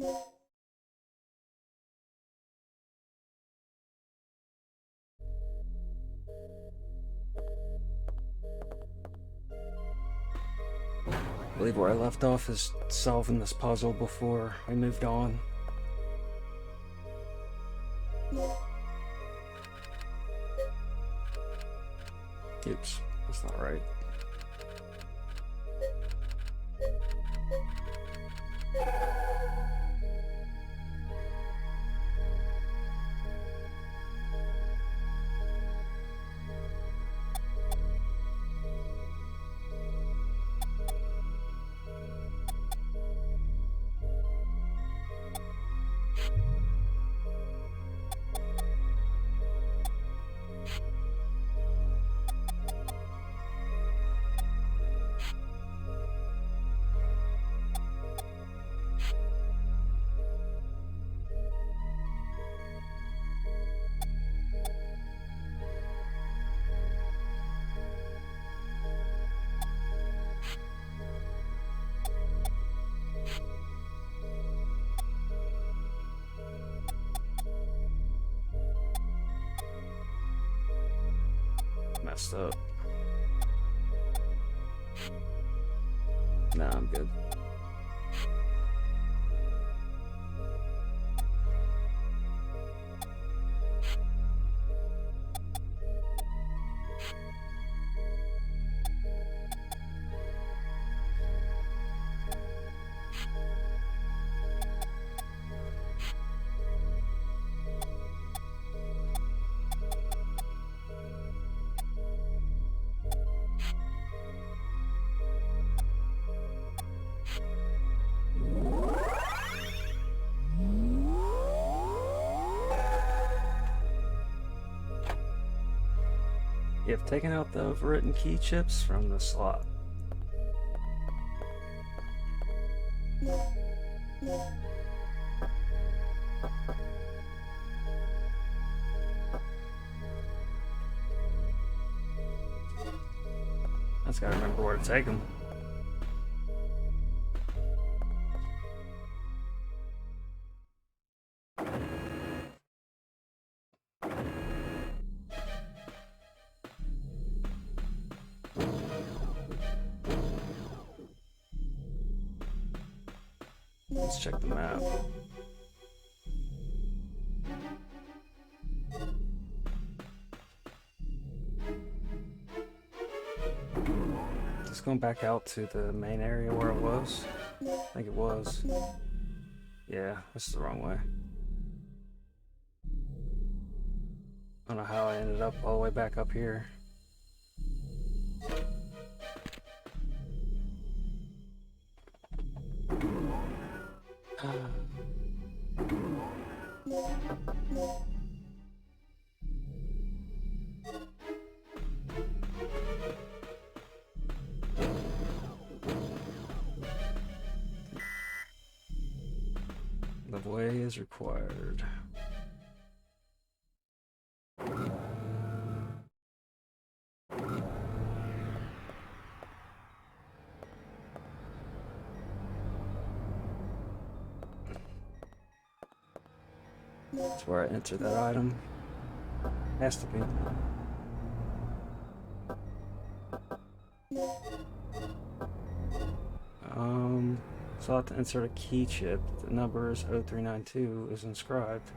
I believe where I left off is solving this puzzle before I moved on. Oops, that's not right. Messed up. Nah, I'm good. You have taken out the overwritten key chips from the slot. I just gotta remember where to take them. Let's check the map. Just going back out to the main area where it was. I think it was. Yeah, this is the wrong way. I don't know how I ended up all the way back up here. The way is required. That's where I enter that item. Has to be. So I have to insert a key chip. The number is 0392 is inscribed.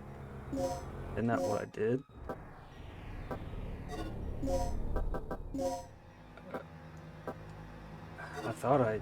Isn't that what I did? I thought I...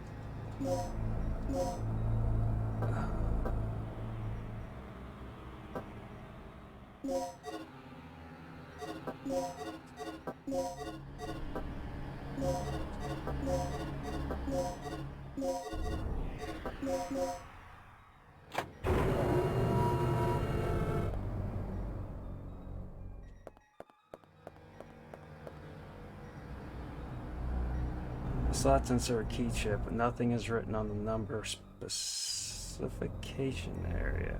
Slots insert a key chip, but nothing is written on the number specification area.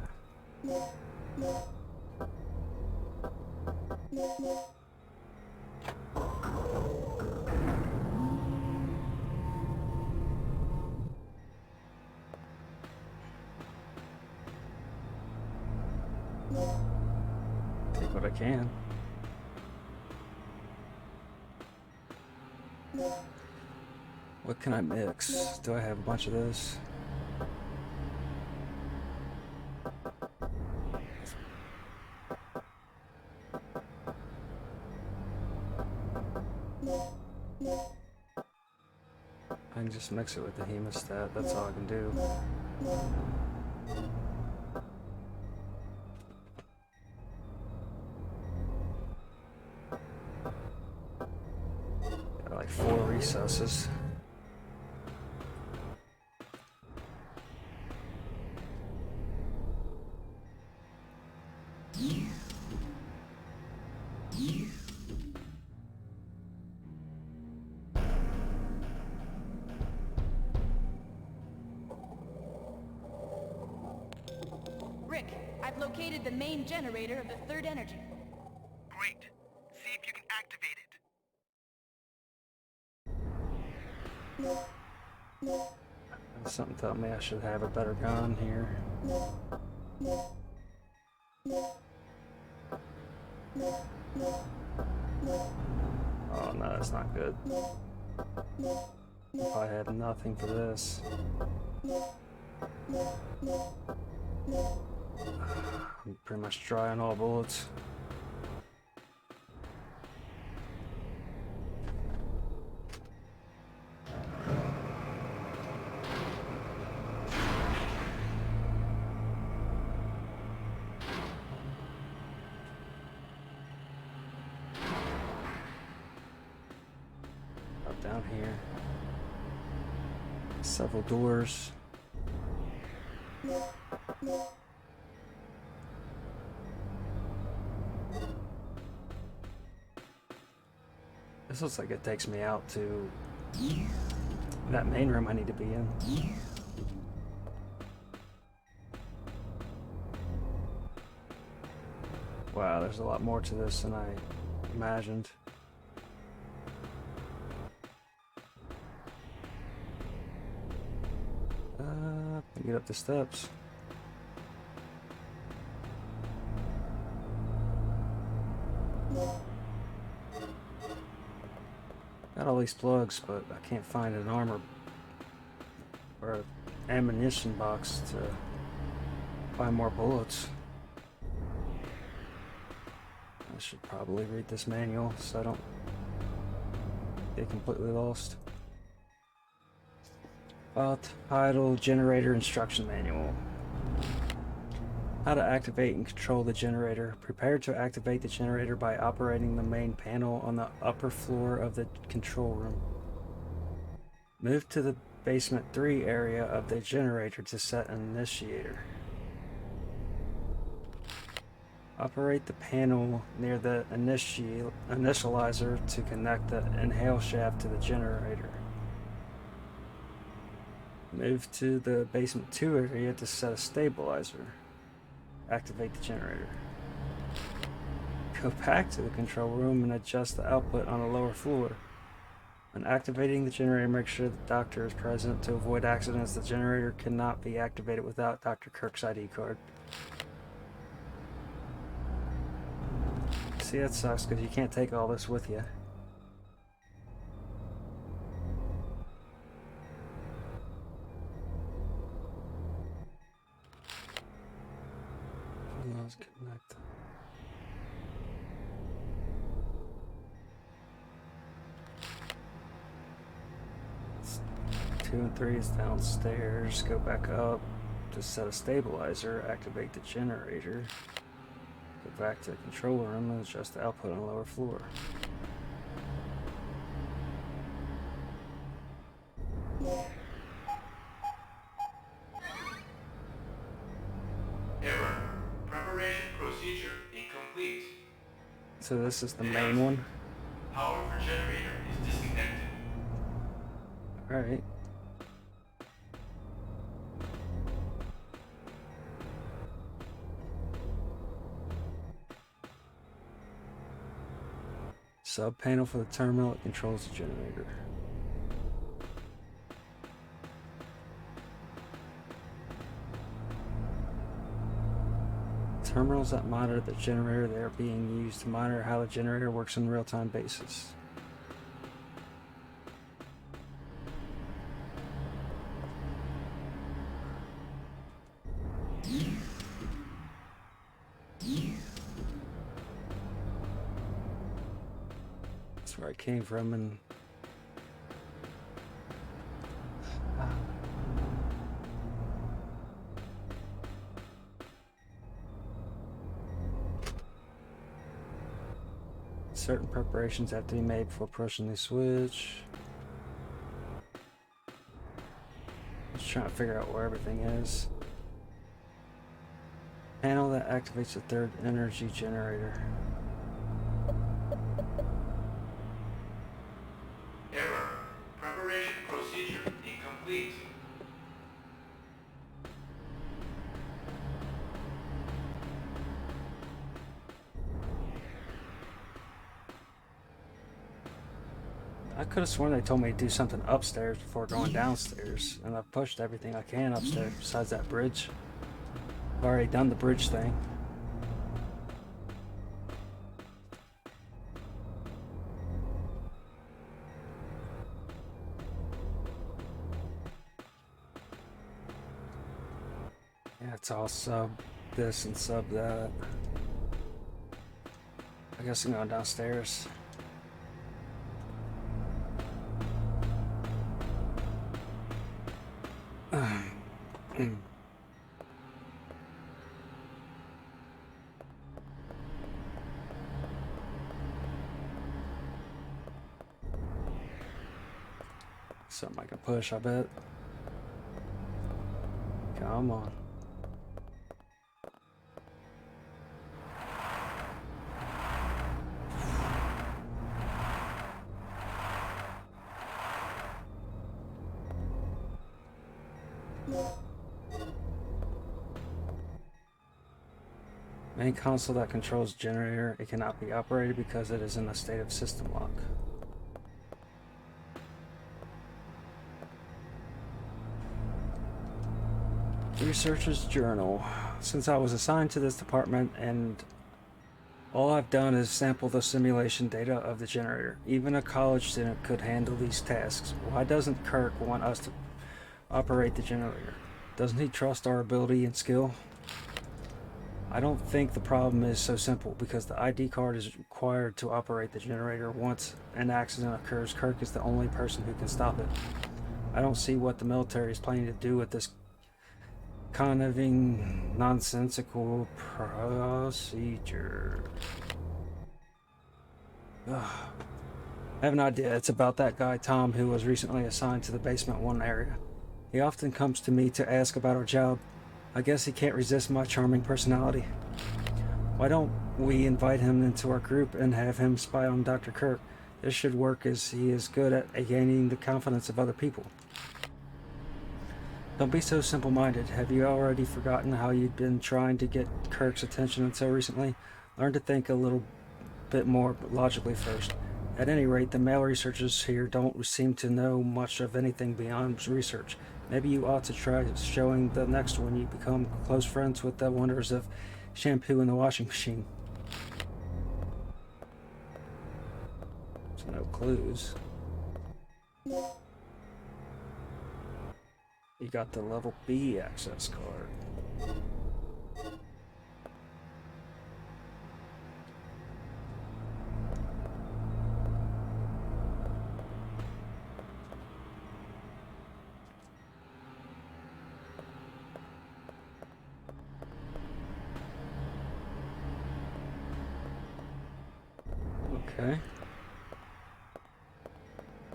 can. What can I mix? Do I have a bunch of this? I can just mix it with the hemostat, that's all I can do. Got like 4 recesses. Rick, I've located the main generator of the third energy. Great. See if you can activate it. Something tells me I should have a better gun here. Oh no, that's not good. If I had nothing for this. I'm pretty much dry on all bullets. Up down here. Several doors. This looks like it takes me out to that main room I need to be in. Wow, there's a lot more to this than I imagined. Get up the steps. Got all these plugs, but I can't find an armor or an ammunition box to find more bullets. I should probably read this manual so I don't get completely lost. Title, Generator Instruction Manual. How to activate and control the generator. Prepare to activate the generator by operating the main panel on the upper floor of the control room. Move to the basement 3 area of the generator to set an initiator. Operate the panel near the initializer to connect the inhale shaft to the generator. Move to the basement 2 area to set a stabilizer. Activate the generator. Go back to the control room and adjust the output on the lower floor. When activating the generator, make sure the doctor is present to avoid accidents. The generator cannot be activated without Dr. Kirk's ID card. See, that sucks because you can't take all this with you. Let's connect. It's 2 and 3 is downstairs. Go back up to set a stabilizer. Activate the generator. Go back to the control room and adjust the output on the lower floor. So this is the main one. Power for generator is disconnected. Alright. Sub panel for the terminal that controls the generator. Terminals that monitor the generator, they are being used to monitor how the generator works on a real-time basis. That's where I came from, and certain preparations have to be made before pushing the switch. Just trying to figure out where everything is. Panel that activates the third energy generator. Error. Preparation procedure incomplete. I could have sworn they told me to do something upstairs before going downstairs, and I've pushed everything I can upstairs besides that bridge. I've already done the bridge thing. Yeah, it's all sub this and sub that. I guess I'm going downstairs. Something I can push, I bet. Come on. Main console that controls the generator, it cannot be operated because it is in a state of system lock. Researcher's journal. Since I was assigned to this department and all I've done is sample the simulation data of the generator. Even a college student could handle these tasks. Why doesn't Kirk want us to operate the generator? Doesn't he trust our ability and skill? I don't think the problem is so simple because the ID card is required to operate the generator. Once an accident occurs, Kirk is the only person who can stop it. I don't see what the military is planning to do with this conniving, nonsensical procedure. Ugh. I have an idea. It's about that guy Tom who was recently assigned to the basement 1 area. He often comes to me to ask about our job. I guess he can't resist my charming personality. Why don't we invite him into our group and have him spy on Dr. Kirk? This should work as he is good at gaining the confidence of other people. Don't be so simple-minded. Have you already forgotten how you've been trying to get Kirk's attention until recently? Learn to think a little bit more logically first. At any rate, the male researchers here don't seem to know much of anything beyond research. Maybe you ought to try showing the next one you become close friends with the wonders of shampoo in the washing machine. There's no clues. You got the level B access card. Okay.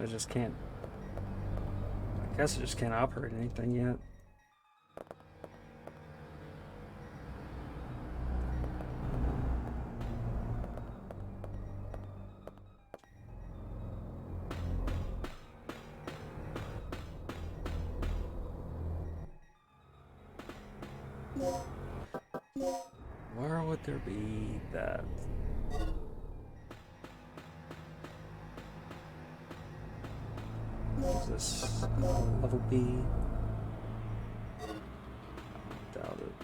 I just can't. I guess I just can't operate anything yet. Where would there be that? What is this? Level B? Doubt it.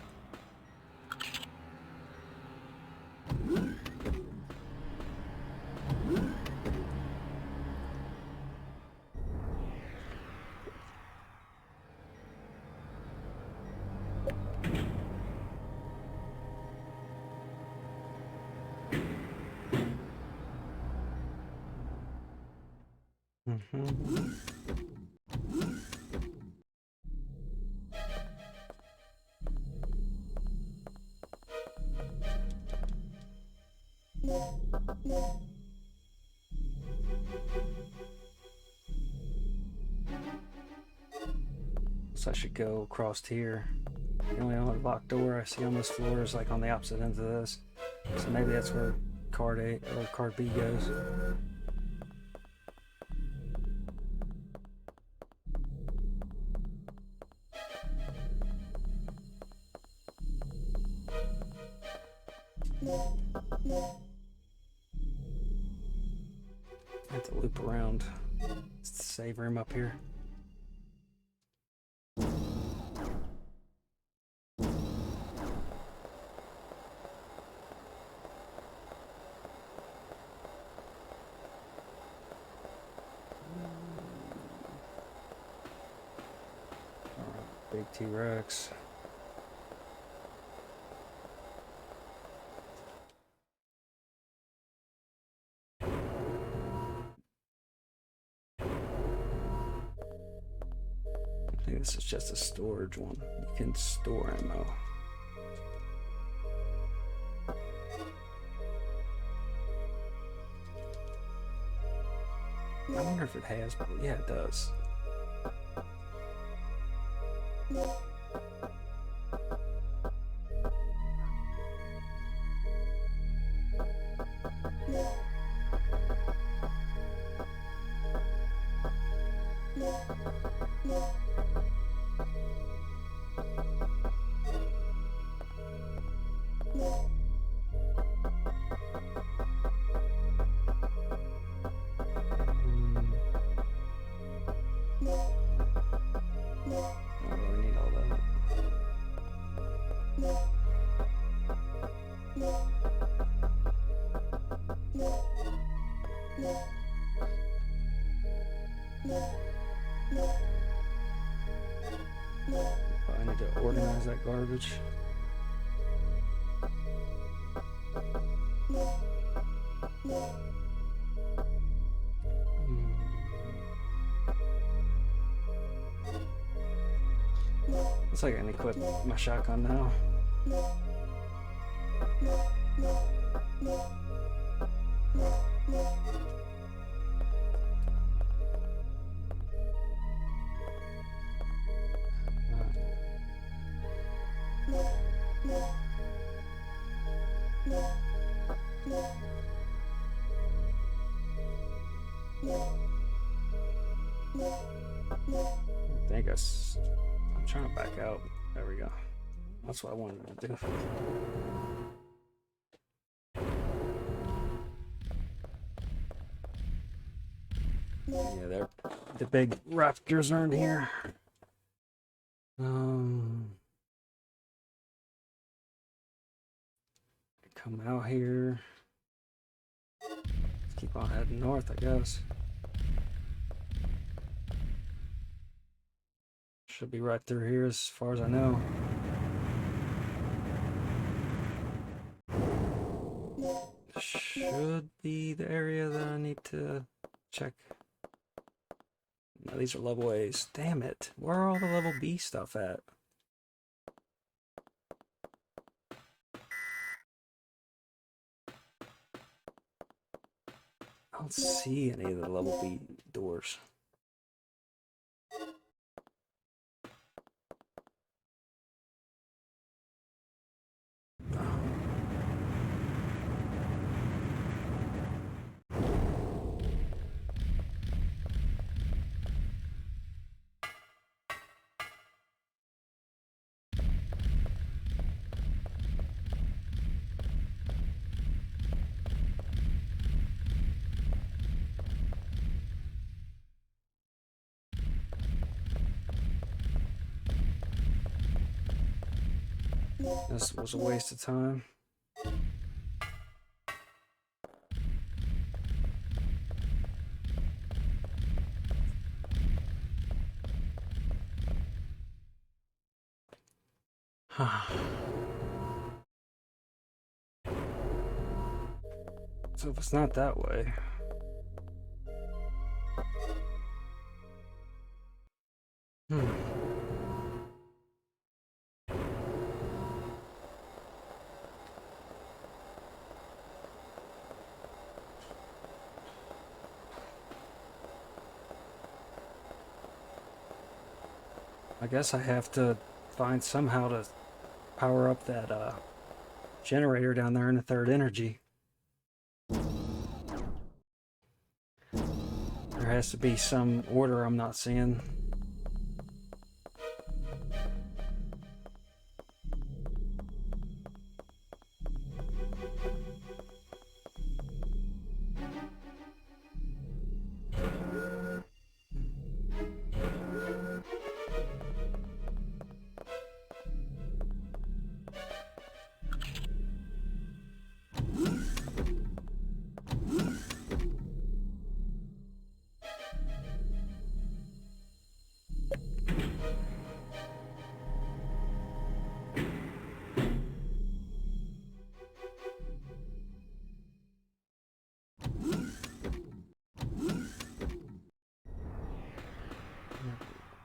So I should go across here. The only other locked door I see on this floor is like on the opposite end of this. So maybe that's where card A or card B goes. I have to loop around. It's the save room up here. Big T-Rex. I think this is just a storage one. You can store ammo. I wonder if it has, but yeah, it does. I need to organize that garbage. Looks like I can equip my shotgun now. I'm trying to back out. There we go. That's what I wanted to do. Yeah, the big raptors are in here. Come out here. Let's keep on heading north, I guess. Should be right through here as far as I know. Should be the area that I need to check. No, these are level A's. Damn it. Where are all the level B stuff at? I don't see any of the level B doors. This was a waste of time. So if it's not that way, I guess I have to find somehow to power up that generator down there in the third energy. There has to be some order I'm not seeing.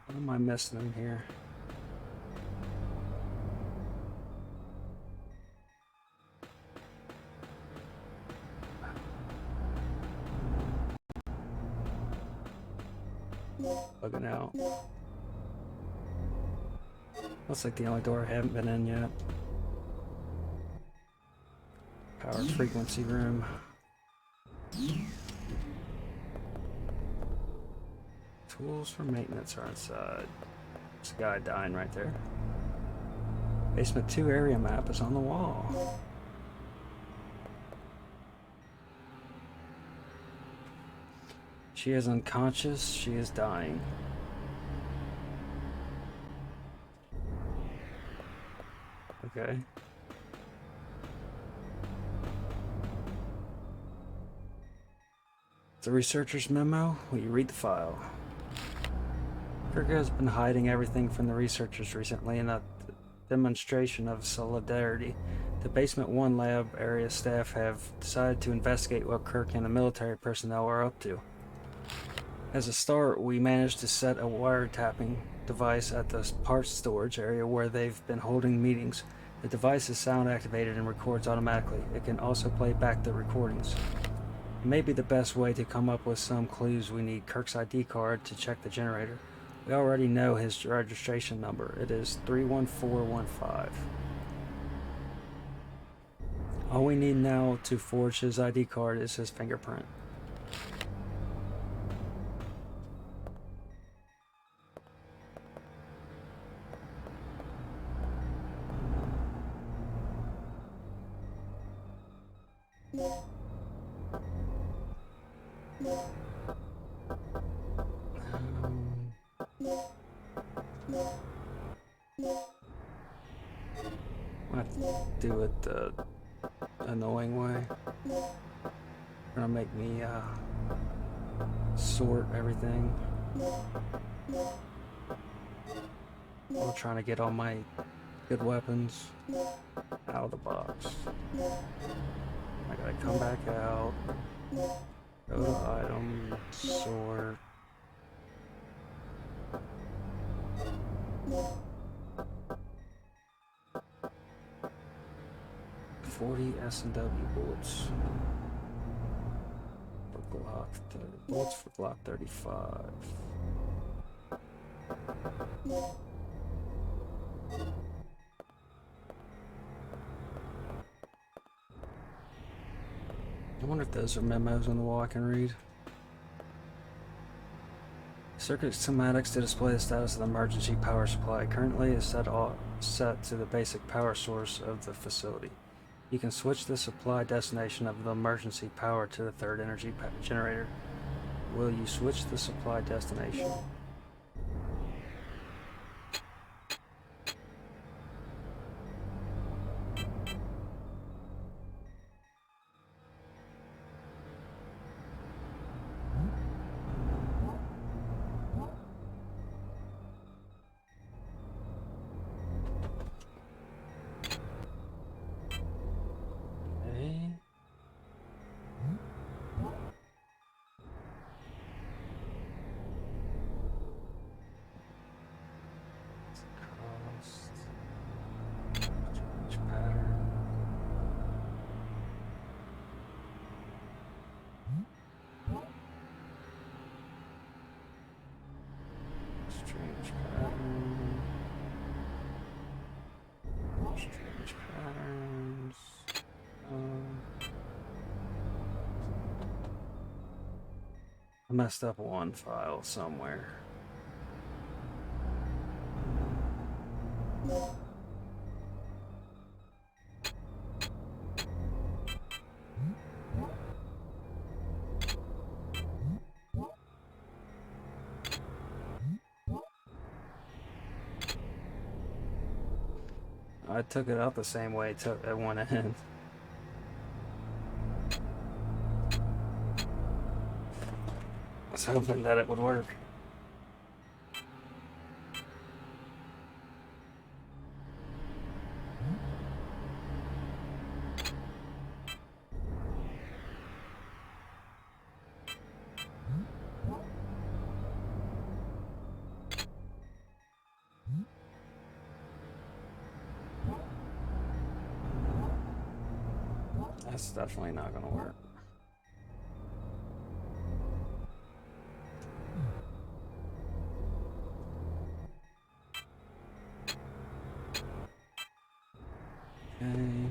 What am I missing in here? Bugging out. Looks like the only door I haven't been in yet. Power frequency room. Tools for maintenance are inside. There's a guy dying right there. Basement 2 area map is on the wall. She is unconscious. She is dying. Okay. The researcher's memo. Will you read the file? Kirk has been hiding everything from the researchers recently in a demonstration of solidarity. The Basement 1 lab area staff have decided to investigate what Kirk and the military personnel are up to. As a start, we managed to set a wiretapping device at the parts storage area where they've been holding meetings. The device is sound activated and records automatically. It can also play back the recordings. It may be the best way to come up with some clues. We need Kirk's ID card to check the generator. We already know his registration number. It is 31415. All we need now to forge his ID card is his fingerprint. I have to do it the annoying way. Gonna make me sort everything. I'm trying to get all my good weapons out of the box. I gotta come back out, go to item, sort. $40 S&W bullets for Glock 30. Bullets for Glock 35. I wonder if those are memos on the wall I can read. Circuit schematics to display the status of the emergency power supply. Currently is set to the basic power source of the facility. You can switch the supply destination of the emergency power to the third energy generator. Will you switch the supply destination? I messed up one file somewhere. I took it out the same way it went in. I was hoping that it would work. That's definitely not gonna work. Okay.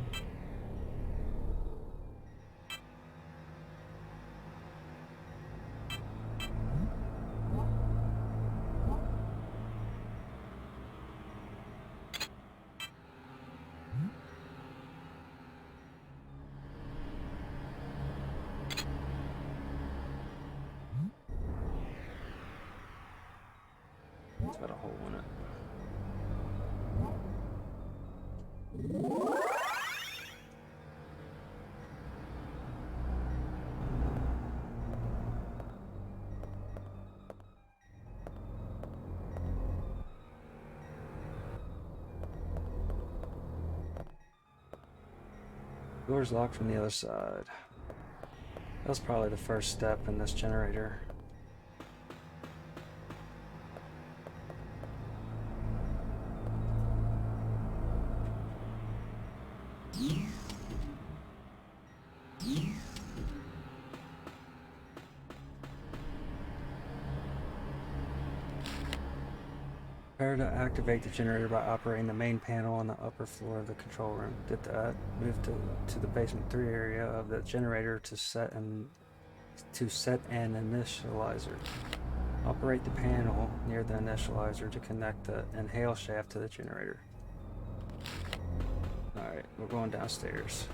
It's got a hole in it. Door's locked from the other side. That was probably the first step in this generator. Prepare to activate the generator by operating the main panel on the upper floor of the control room. Did that. Move to the basement 3 area of the generator to set an initializer. Operate the panel near the initializer to connect the inhale shaft to the generator. Alright, we're going downstairs.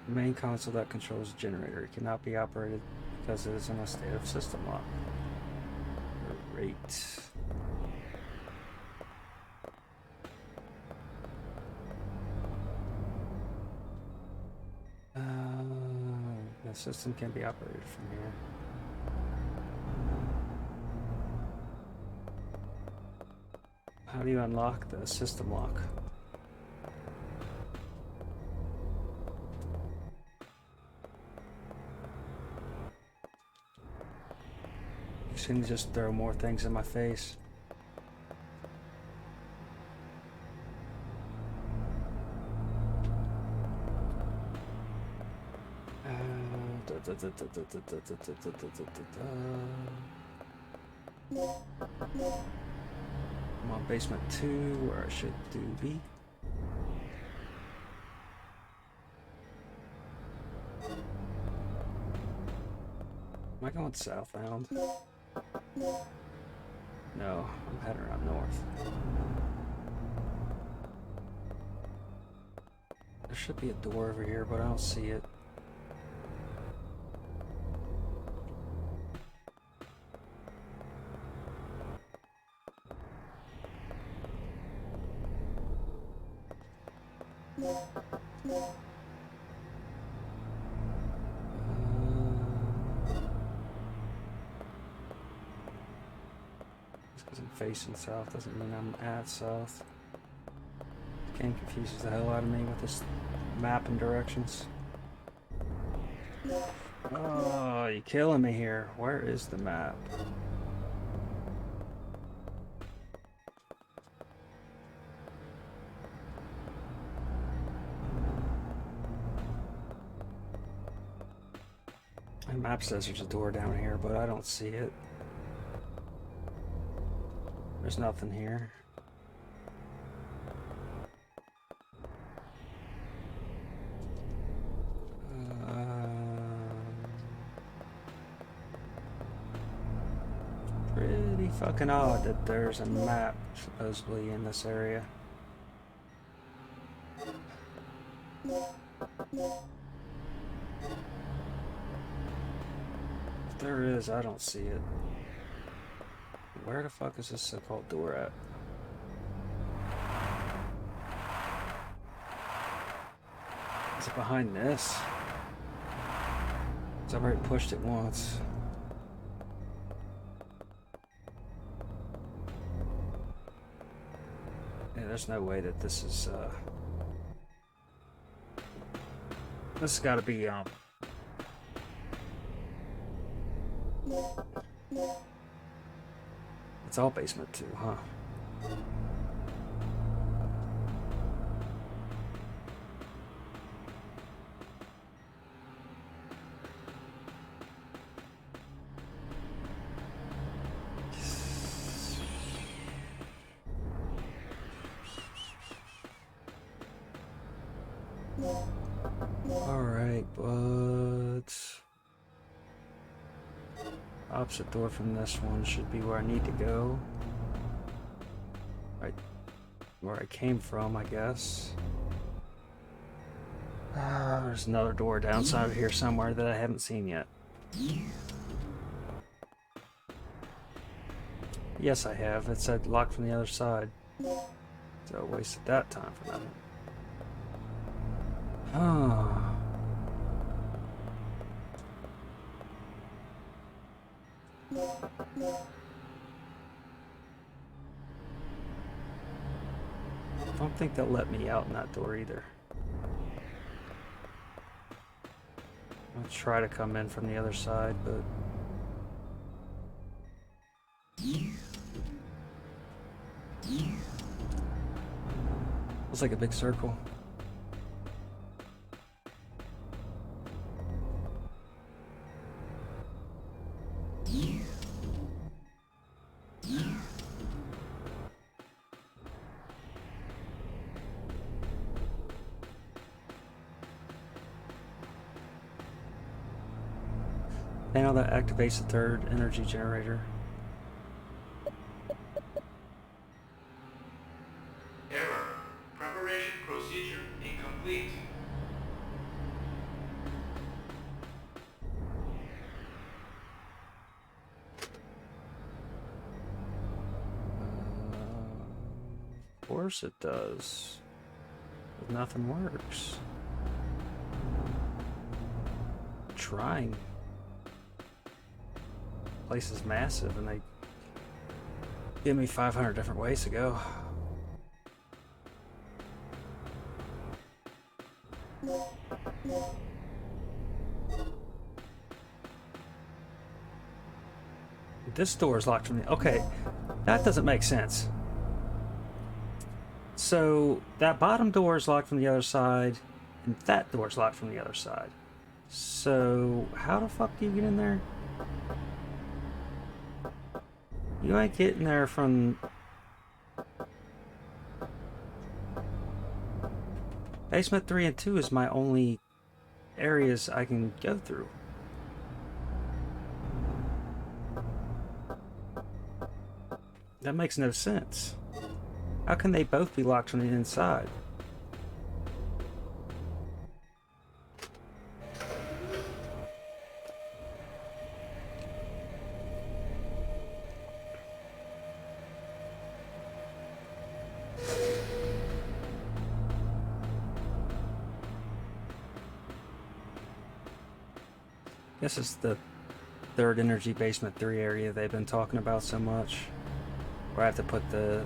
The main console that controls the generator cannot be operated because it is in a state of system lock. Great. The system can be operated from here. How do you unlock the system lock? You seem to just throw more things in my face. I'm on basement 2, where I should be. Am I going southbound? No, I'm heading around north. There should be a door over here, but I don't see it. Just because I'm facing south doesn't mean I'm at south. Game confuses the hell out of me with this map and directions. Oh, you're killing me here. Where is the map? My map says there's a door down here, but I don't see it. There's nothing here. Pretty fucking odd that there's a map supposedly in this area. If there is, I don't see it. Where the fuck is this so-called door at? Is it behind this? 'Cause I've already pushed it once. Yeah, there's no way that this is, this has got to be, it's all basement 2, huh? Alright, but opposite door from this one should be where I need to go. Right where I came from, I guess. There's another door downside of here somewhere that I haven't seen yet. Yes, I have. It said locked from the other side. So I wasted that time for nothing. Oh. I don't think they'll let me out in that door either. I'll try to come in from the other side, but looks like a big circle. Panel that activates the third energy generator. Error. Preparation procedure incomplete. Of course it does. But nothing works. Trying. Place is massive and they give me 500 different ways to go. This door is locked from the... Okay, that doesn't make sense. So that bottom door is locked from the other side and that door is locked from the other side. So how the fuck do you get in there? You ain't getting there from... Basement 3 and 2 is my only areas I can go through. That makes no sense. How can they both be locked from the inside? This is the third energy basement 3 area they've been talking about so much. Where I have to put the,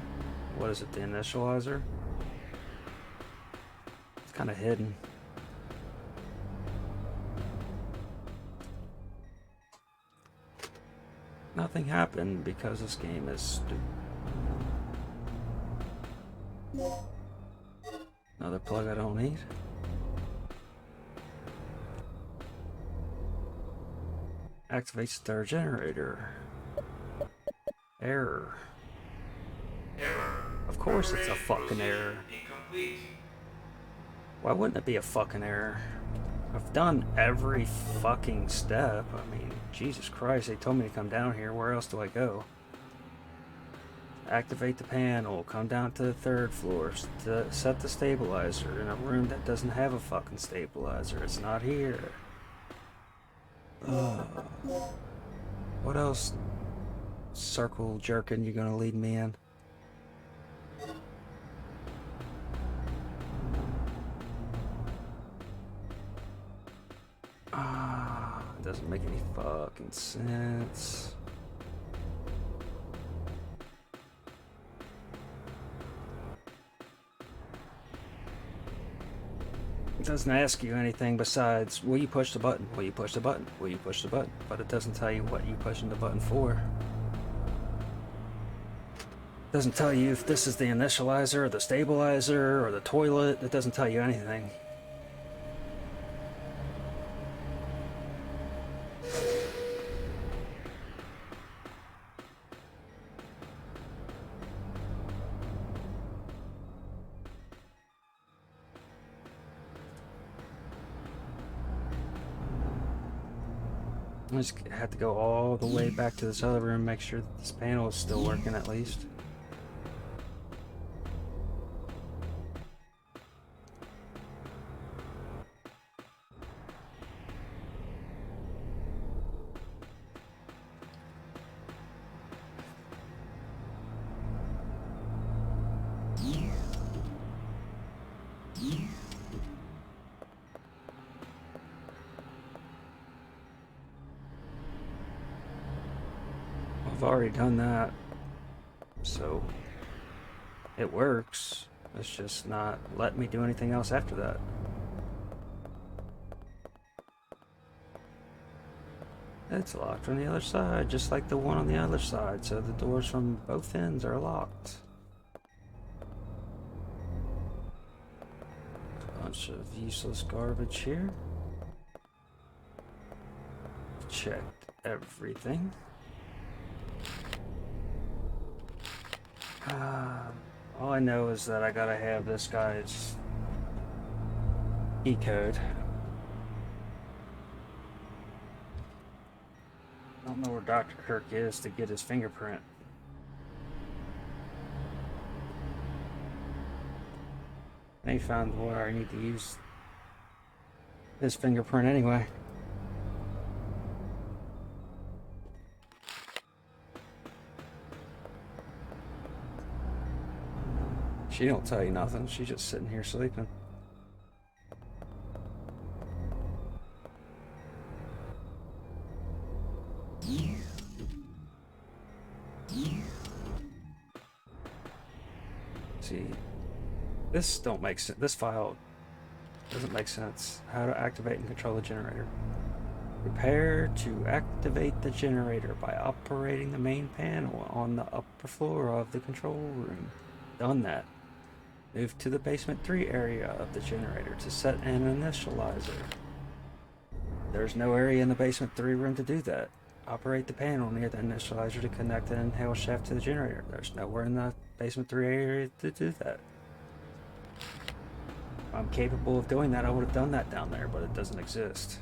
what is it, the initializer? It's kind of hidden. Nothing happened because this game is stupid. Another plug I don't need. Activates the third generator. Error. Error. Of course it's a Preparation fucking procedure error. Incomplete. Why wouldn't it be a fucking error? I've done every fucking step. I mean, Jesus Christ, they told me to come down here. Where else do I go? Activate the panel, come down to the third floor, set the stabilizer in a room that doesn't have a fucking stabilizer. It's not here. What else circle jerking you gonna lead me in? It doesn't make any fucking sense. It doesn't ask you anything besides, will you push the button? Will you push the button? Will you push the button? But it doesn't tell you what you're pushing the button for. It doesn't tell you if this is the initializer or the stabilizer or the toilet. It doesn't tell you anything. I just had to go all the way back to this other room, make sure that this panel is still working at least. I've already done that, so it works. It's just not letting me do anything else after that. It's locked from the other side, just like the one on the other side, so the doors from both ends are locked. Bunch of useless garbage here. Checked everything. All I know is that I gotta have this guy's E-code. I don't know where Dr. Kirk is to get his fingerprint. I ain't found where I need to use his fingerprint anyway. She don't tell you nothing. She's just sitting here sleeping. See, this don't make sense. This file doesn't make sense. How to activate and control the generator. Prepare to activate the generator by operating the main panel on the upper floor of the control room. Done that. Move to the basement 3 area of the generator to set an initializer. There's no area in the basement 3 room to do that. Operate the panel near the initializer to connect the inhale shaft to the generator. There's nowhere in the basement 3 area to do that. If I'm capable of doing that, I would have done that down there, but it doesn't exist.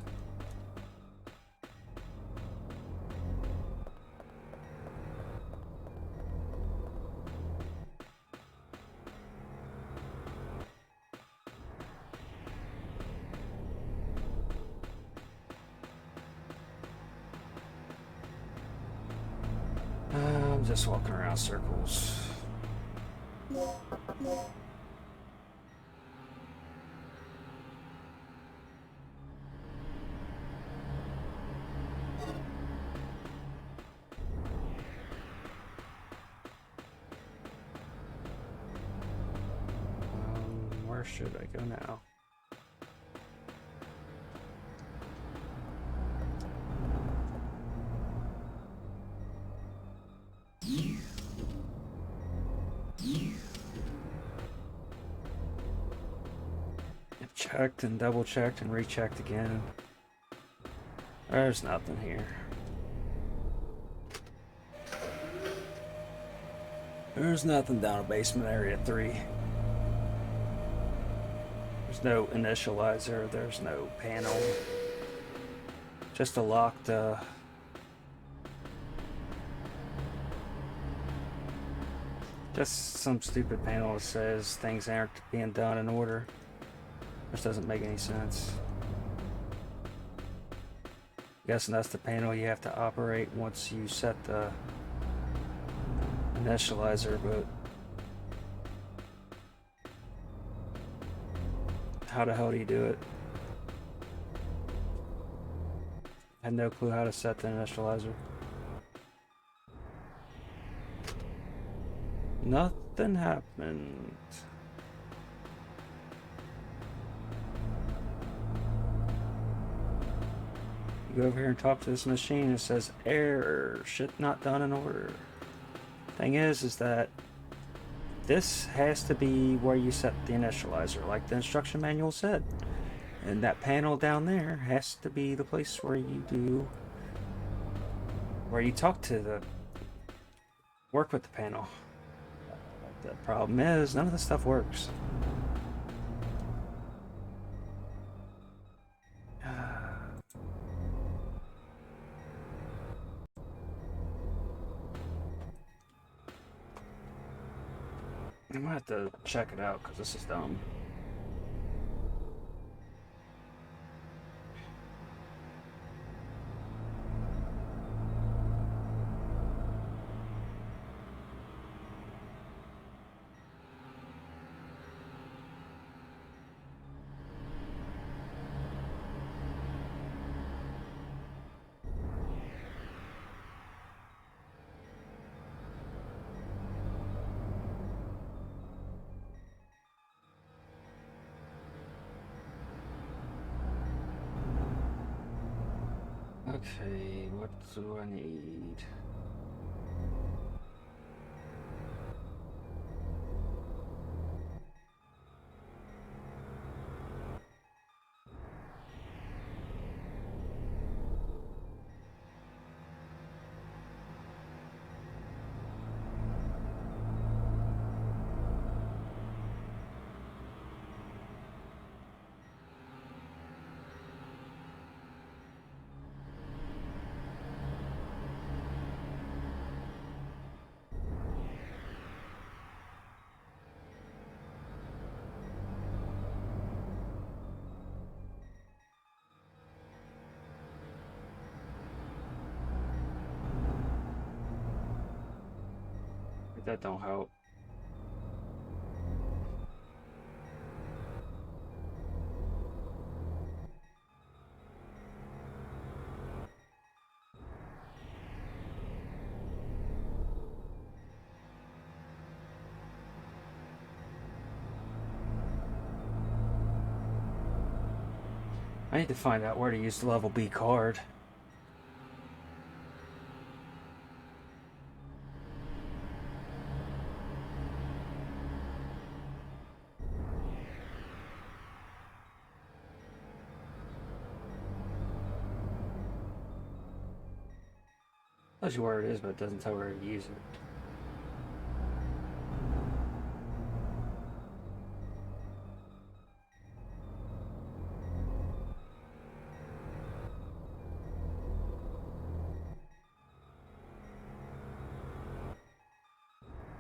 I'm just walking around circles. Where should I go now? Checked and double checked and rechecked again. There's nothing here. There's nothing down in basement area 3. There's no initializer, there's no panel. Just a locked, just some stupid panel that says things aren't being done in order. Which doesn't make any sense. Guessing that's the panel you have to operate once you set the initializer, but how the hell do you do it? I had no clue how to set the initializer. Nothing happened. You go over here and talk to this machine, it says error, shit not done in order. Thing is that this has to be where you set the initializer, like the instruction manual said. And that panel down there has to be the place where you talk to work with the panel. The problem is, none of this stuff works. I'm gonna have to check it out because this is dumb. Okay, what do I need? That don't help. I need to find out where to use the level B card. Tells you where it is, but it doesn't tell where to use it.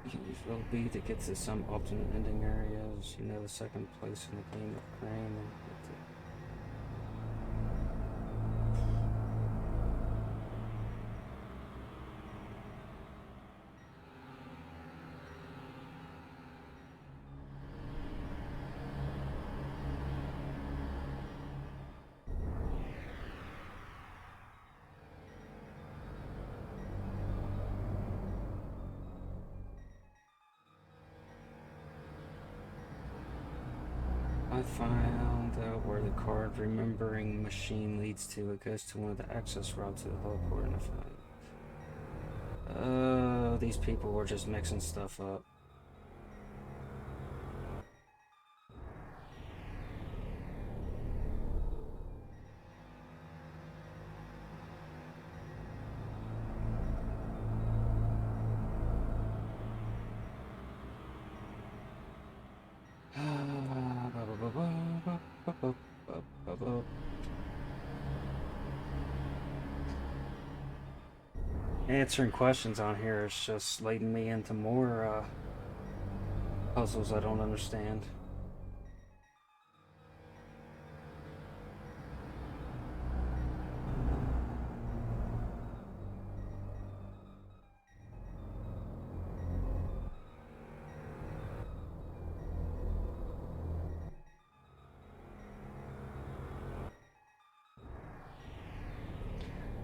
You can use level B to get to some alternate ending areas. You know, the second place in the game of Crane. And I found out where the card remembering machine leads to. It goes to one of the access routes to the teleport in effect. Oh, these people were just mixing stuff up. answering questions on here is just leading me into more puzzles I don't understand.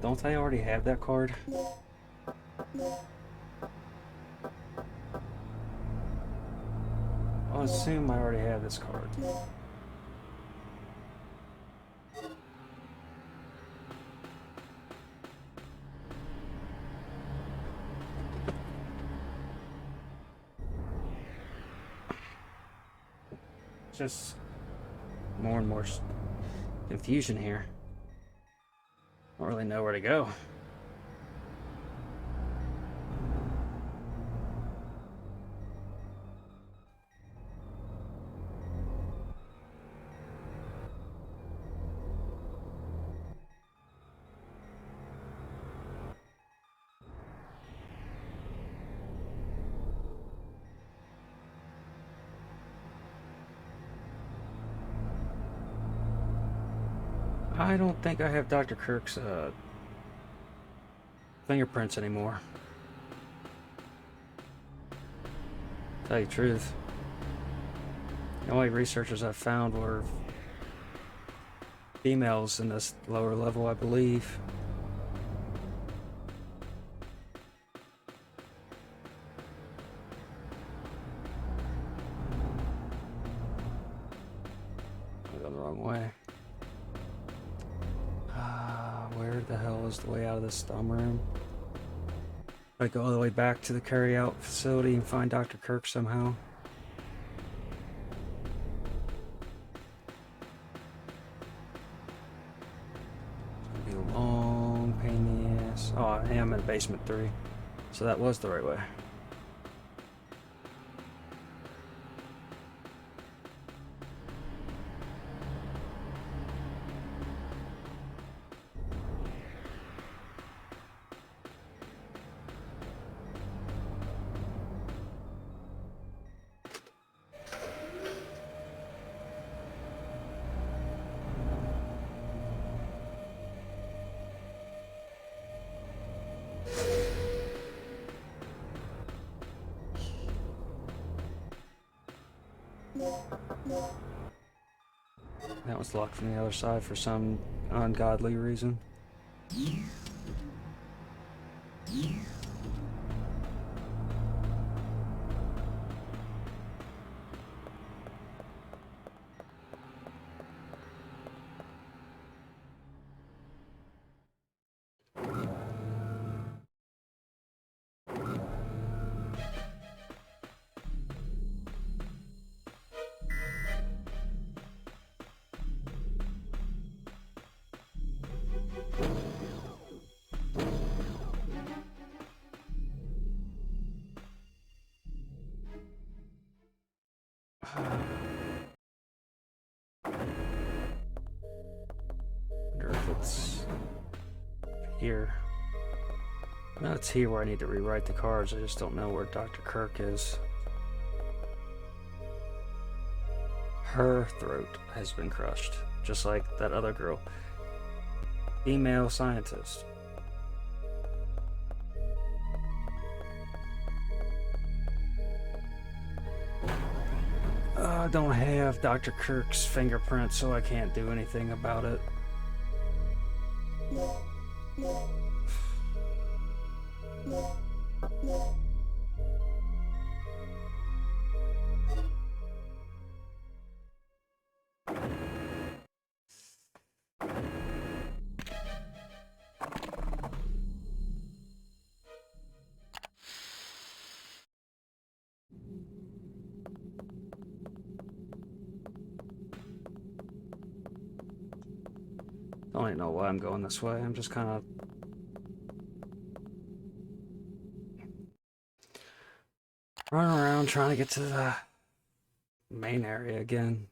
Don't I already have that card? I'll assume I already have this card. Just more and more confusion here. I don't really know where to go. I don't think I have Dr. Kirk's fingerprints anymore. Tell you the truth. The only researchers I found were females in this lower level, I believe. I go the wrong way. Where the hell is the way out of this dumb room? I go all the way back to the carry-out facility and find Dr. Kirk somehow. It's gonna be a long pain in the ass. Oh, I am in basement 3, so that was the right way. That was locked from the other side for some ungodly reason. Wonder if it's here. No, it's here where I need to rewrite the cards. I just don't know where Dr. Kirk is. Her throat has been crushed, just like that other girl. Female scientist. I don't have Dr. Kirk's fingerprints, so I can't do anything about it. I don't even know why I'm going this way. I'm just kind of running around trying to get to the main area again.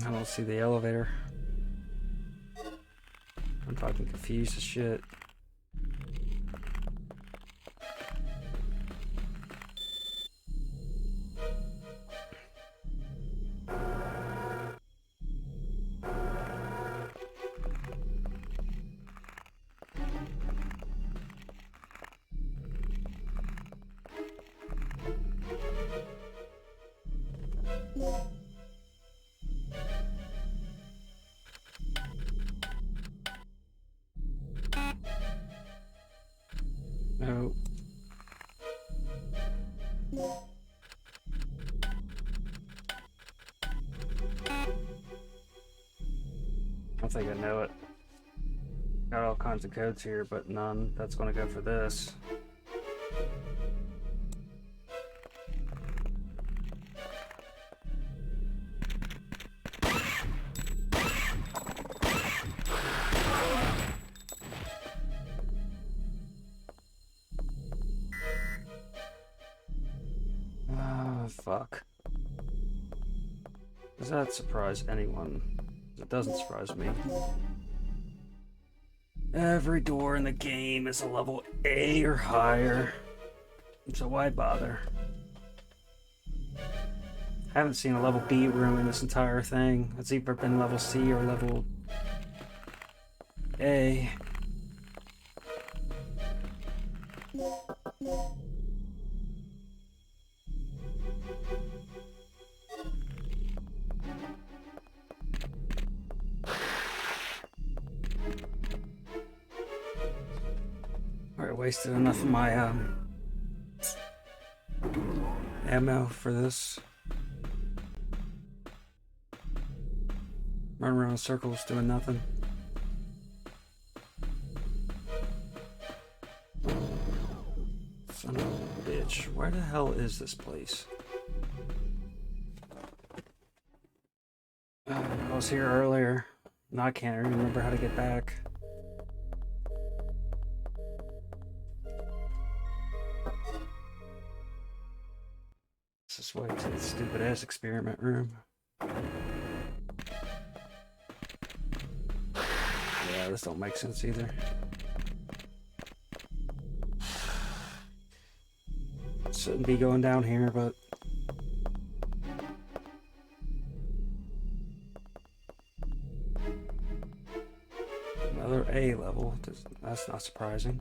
I don't see the elevator. I'm fucking confused as shit. No. I think I know it. Got all kinds of codes here, but none that's going to go for this. Fuck. Does that surprise anyone? It doesn't surprise me. Every door in the game is a level A or higher, so why bother? Haven't seen a level B room in this entire thing. It's either been level C or level A. Alright, wasted enough of my ammo for this. Run around in circles doing nothing. Son of a bitch. Where the hell is this place? I was here earlier. No, I can't even remember how to get back. Let's just wait to the stupid ass experiment room. Yeah, this don't make sense either. Shouldn't be going down here, but another A level. That's not surprising.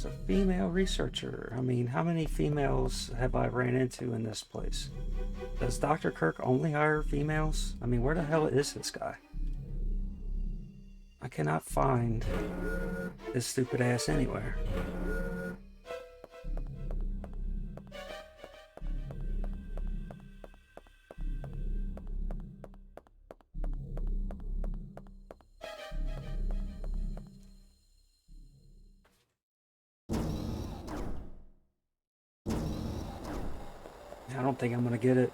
A female researcher. I mean, how many females have I ran into in this place? Does Dr. Kirk only hire females? I mean, where the hell is this guy? I cannot find this stupid ass anywhere. I don't think I'm gonna get it.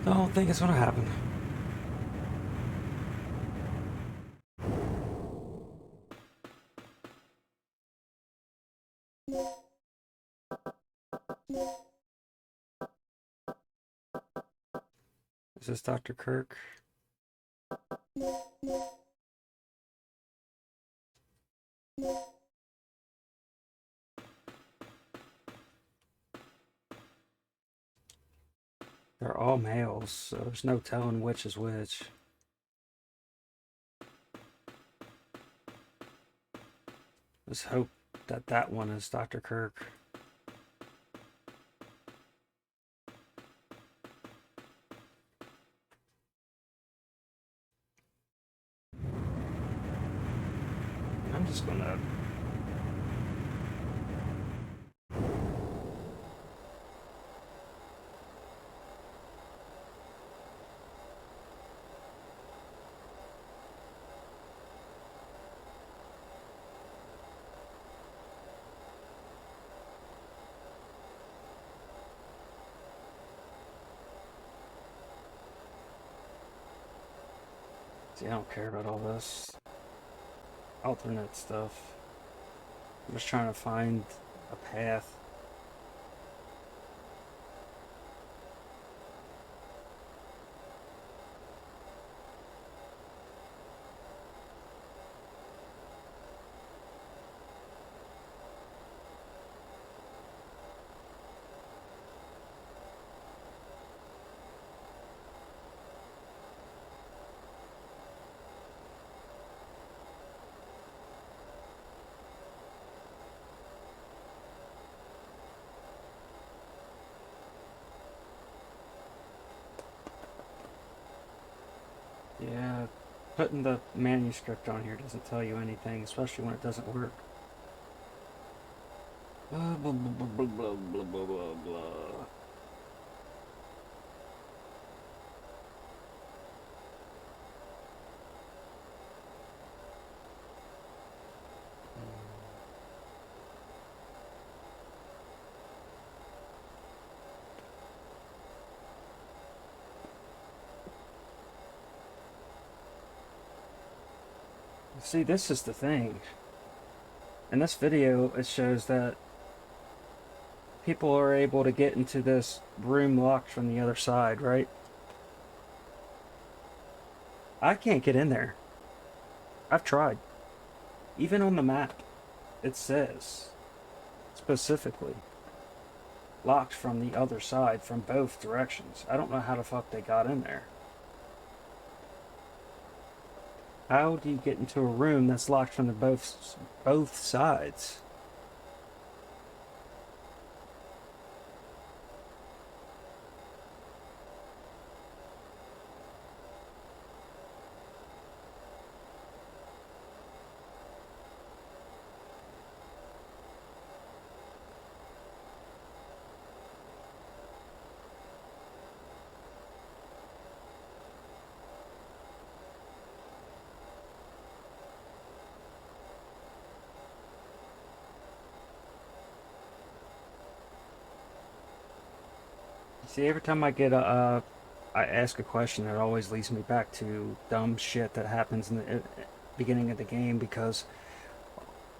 I don't think it's gonna happen. Is this Dr. Kirk? They're all males, so there's no telling which is which. Let's hope that that one is Dr. Kirk. I'm just gonna... See, I don't care about all this alternate stuff. I'm just trying to find a path. Yeah, putting the manuscript on here doesn't tell you anything, especially when it doesn't work. Blah, blah, blah, blah, blah, blah, blah, blah, blah. See, this is the thing. In this video, it shows that people are able to get into this room locked from the other side, right? I can't get in there. I've tried. Even on the map, it says specifically locked from the other side from both directions. I don't know how the fuck they got in there. How do you get into a room that's locked from both sides? See, every time I get I ask a question, it always leads me back to dumb shit that happens in the beginning of the game, because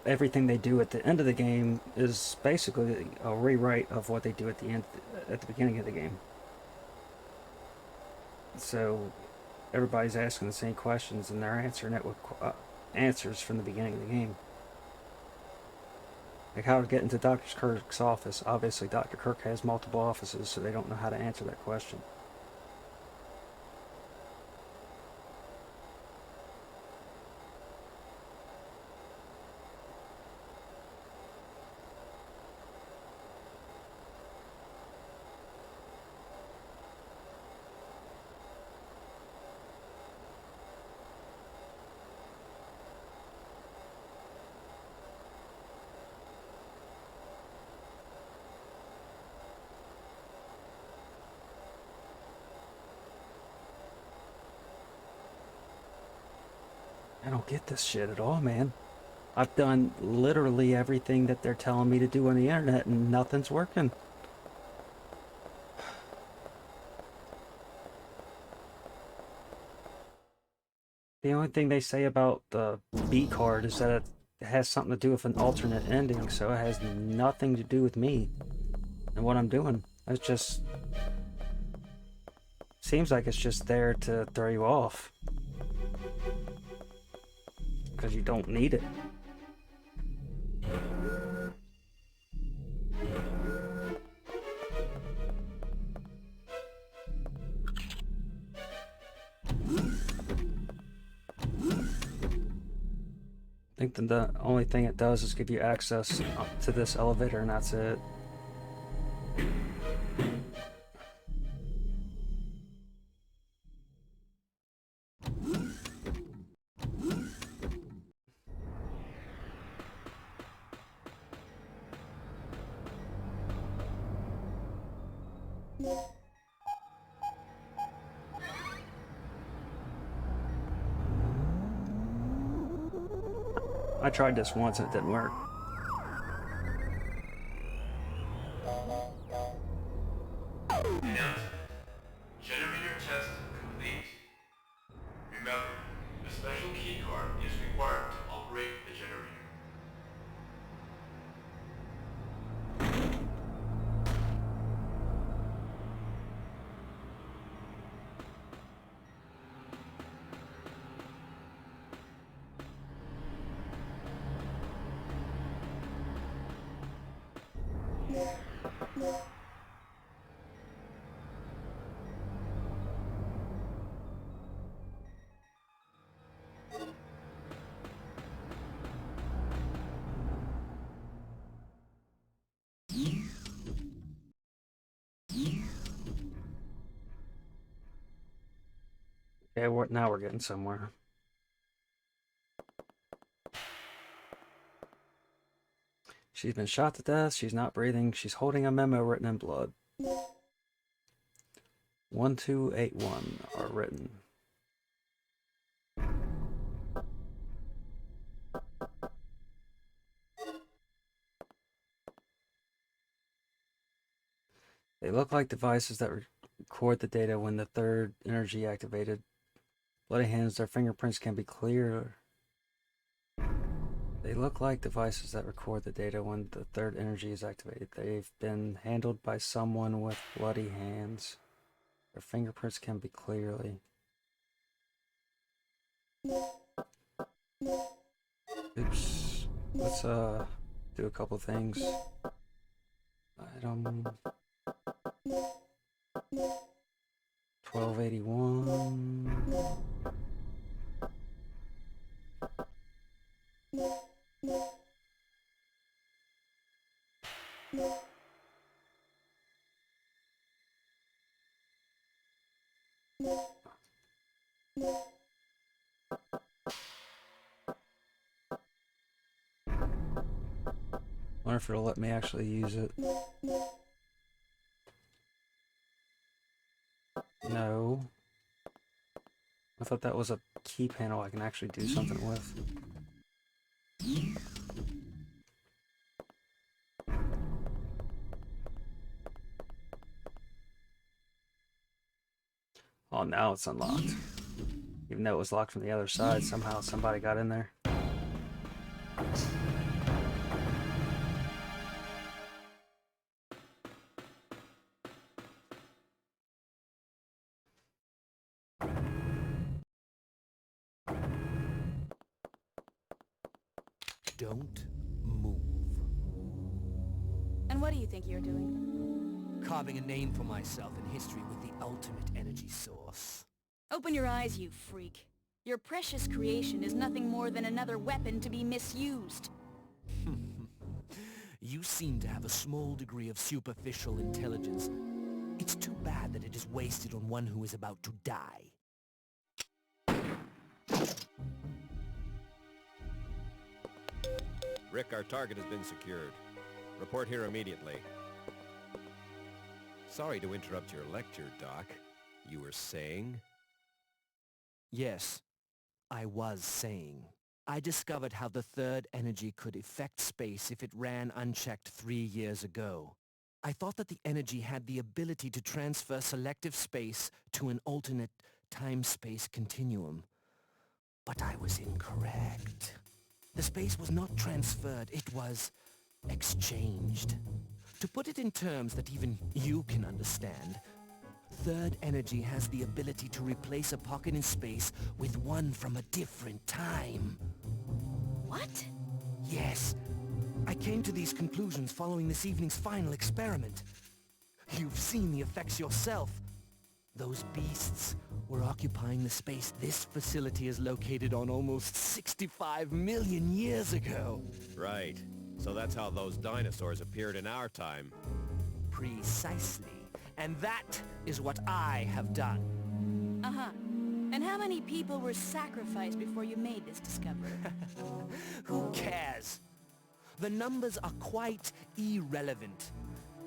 everything they do at the end of the game is basically a rewrite of what they do at the beginning of the game. So everybody's asking the same questions, and they're answering it with answers from the beginning of the game. Like how to get into Dr. Kirk's office. Obviously, Dr. Kirk has multiple offices, so they don't know how to answer that question. I don't get this shit at all, man. I've done literally everything that they're telling me to do on the internet, and nothing's working. The only thing they say about the B card is that it has something to do with an alternate ending, so it has nothing to do with me and what I'm doing. It just seems like it's just there to throw you off, because you don't need it. I think that the only thing it does is give you access to this elevator, and that's it. I tried this once and it didn't work. Now, generator test complete. Remember, a special keycard is required to operate the generator. Okay, now we're getting somewhere. She's been shot to death. She's not breathing. She's holding a memo written in blood. 1281 are written. They look like devices that record the data when the third energy activated. Bloody hands, their fingerprints can be clear. They look like devices that record the data when the third energy is activated. They've been handled by someone with bloody hands. Their fingerprints can be clearly. Oops. Let's do a couple things. Item 1281. Wonder if it'll let me actually use it. No. I thought that was a key panel I can actually do something with. Oh, now it's unlocked. Even though it was locked from the other side, somehow somebody got in there. Don't move. And what do you think you're doing? Carving a name for myself in history with the ultimate energy source. Open your eyes, you freak. Your precious creation is nothing more than another weapon to be misused. You seem to have a small degree of superficial intelligence. It's too bad that it is wasted on one who is about to die. Rick, our target has been secured. Report here immediately. Sorry to interrupt your lecture, Doc. You were saying? Yes, I was saying. I discovered how the third energy could affect space if it ran unchecked 3 years ago. I thought that the energy had the ability to transfer selective space to an alternate time-space continuum. But I was incorrect. The space was not transferred, it was exchanged. To put it in terms that even you can understand, third energy has the ability to replace a pocket in space with one from a different time. What? Yes, I came to these conclusions following this evening's final experiment. You've seen the effects yourself. Those beasts were occupying the space this facility is located on almost 65 million years ago. Right. So that's how those dinosaurs appeared in our time. Precisely. And that is what I have done. Uh-huh. And how many people were sacrificed before you made this discovery? Who cares? The numbers are quite irrelevant.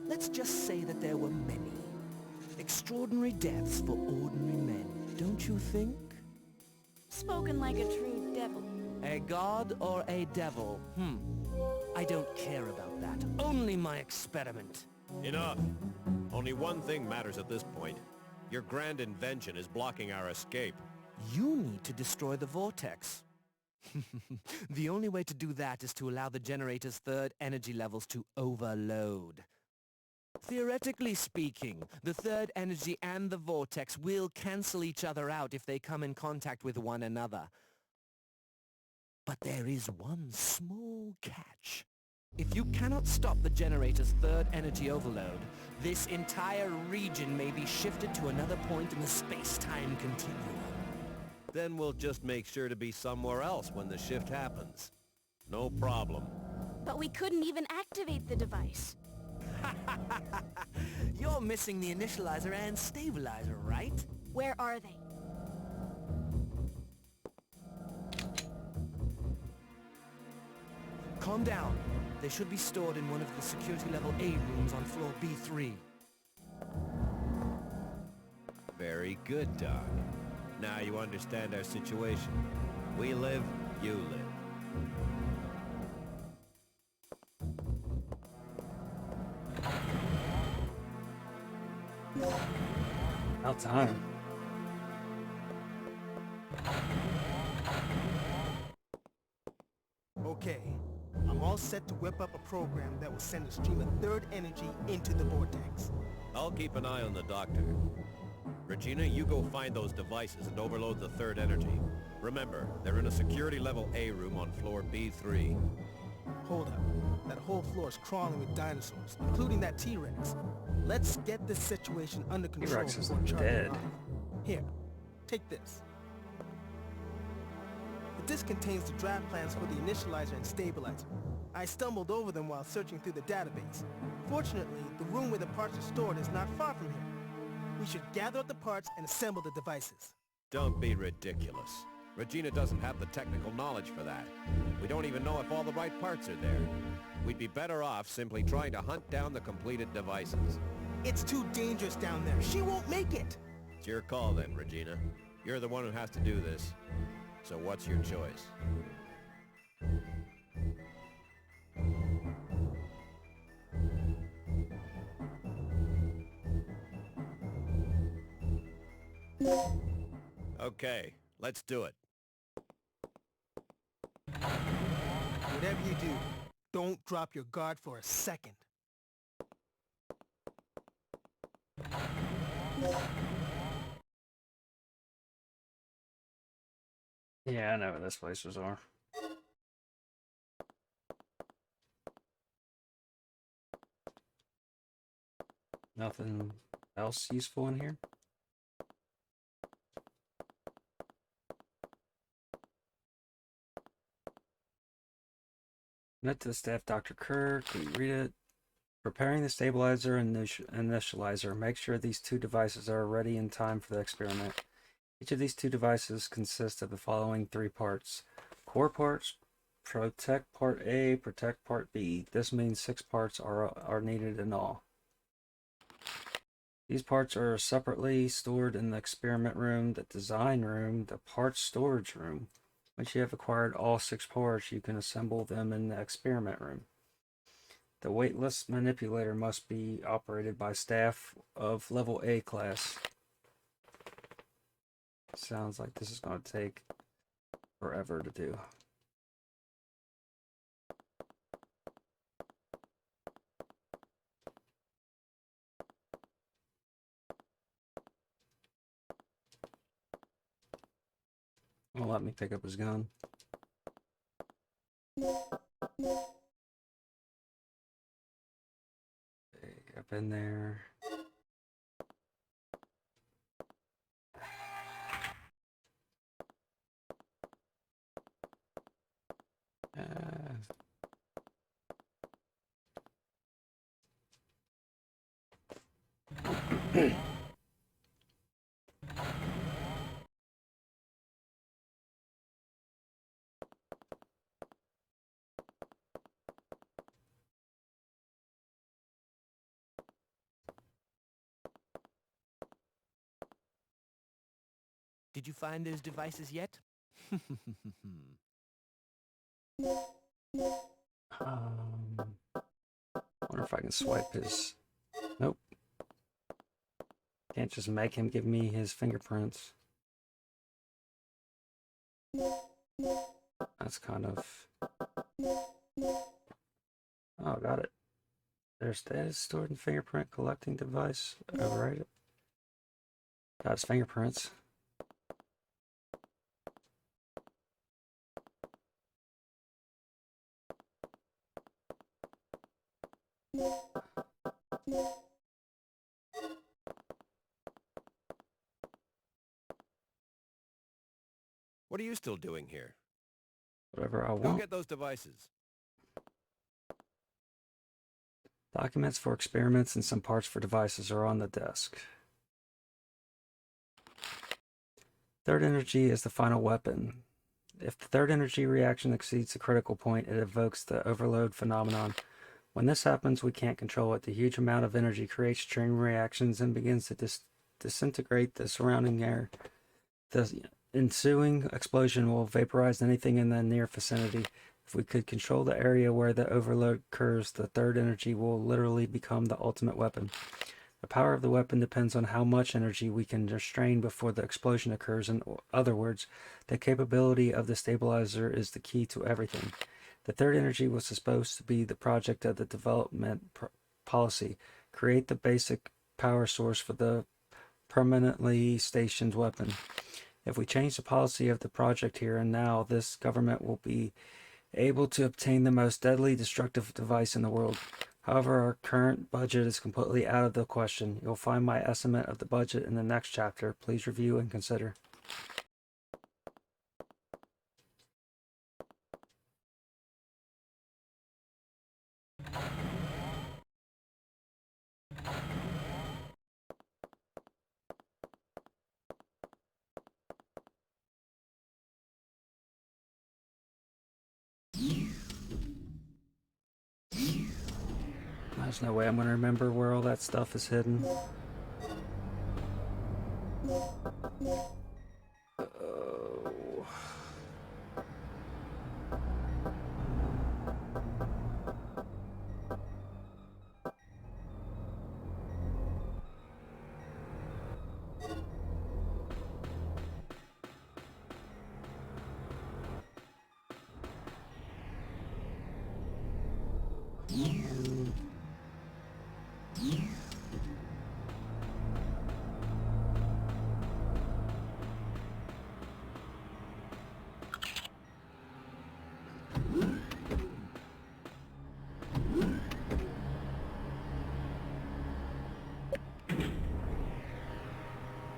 Let's just say that there were many. Extraordinary deaths for ordinary men, don't you think? Spoken like a true devil. A god or a devil? I don't care about that. Only my experiment. Enough. Only one thing matters at this point. Your grand invention is blocking our escape. You need to destroy the vortex. The only way to do that is to allow the generator's third energy levels to overload. Theoretically speaking, the third energy and the vortex will cancel each other out if they come in contact with one another. But there is one small catch. If you cannot stop the generator's third energy overload, this entire region may be shifted to another point in the space-time continuum. Then we'll just make sure to be somewhere else when the shift happens. No problem. But we couldn't even activate the device. You're missing the initializer and stabilizer, right? Where are they? Calm down. They should be stored in one of the security level A rooms on floor B3. Very good, Doc. Now you understand our situation. We live, you live. About time. Okay, I'm all set to whip up a program that will send a stream of third energy into the vortex. I'll keep an eye on the doctor. Regina, you go find those devices and overload the third energy. Remember, they're in a security level A room on floor B3. Hold up. That whole floor is crawling with dinosaurs, including that T-Rex. Let's get this situation under control T-Rex is before Charlie dead. arrives. Here, take this. The disk contains the draft plans for the initializer and stabilizer. I stumbled over them while searching through the database. Fortunately, the room where the parts are stored is not far from here. We should gather up the parts and assemble the devices. Don't be ridiculous. Regina doesn't have the technical knowledge for that. We don't even know if all the right parts are there. We'd be better off simply trying to hunt down the completed devices. It's too dangerous down there. She won't make it. It's your call then, Regina. You're the one who has to do this. So what's your choice? Okay, let's do it. Whatever you do, don't drop your guard for a second. Yeah, I know where this places are. Nothing else useful in here? Note to the staff, Dr. Kirk, can you read it? Preparing the stabilizer and initializer. Make sure these two devices are ready in time for the experiment. Each of these two devices consists of the following three parts. Core parts, protect part A, protect part B. This means 6 parts are needed in all. These parts are separately stored in the experiment room, the design room, the parts storage room. Once you have acquired all 6 parts, you can assemble them in the experiment room. The weightless manipulator must be operated by staff of level A class. Sounds like this is going to take forever to do. Well, let me pick up his gun. Okay, up in there. Did you find those devices yet? Wonder if I can swipe his. Nope. Can't just make him give me his fingerprints. That's kind of. Oh, got it. Their status stored in fingerprint collecting device. Override it. Got his fingerprints. What are you still doing here? Whatever I Go want. get those devices. Documents for experiments and some parts for devices are on the desk. Third energy is the final weapon. If the third energy reaction exceeds the critical point, it evokes the overload phenomenon. When this happens, we can't control it. The huge amount of energy creates chain reactions and begins to disintegrate the surrounding air. The ensuing explosion will vaporize anything in the near vicinity. If we could control the area where the overload occurs, the third energy will literally become the ultimate weapon. The power of the weapon depends on how much energy we can restrain before the explosion occurs. In other words, the capability of the stabilizer is the key to everything. The third energy was supposed to be the project of the development policy. Create the basic power source for the permanently stationed weapon. If we change the policy of the project here and now, this government will be able to obtain the most deadly destructive device in the world. However, our current budget is completely out of the question. You'll find my estimate of the budget in the next chapter. Please review and consider. There's no way I'm going to remember where all that stuff is hidden. Oh.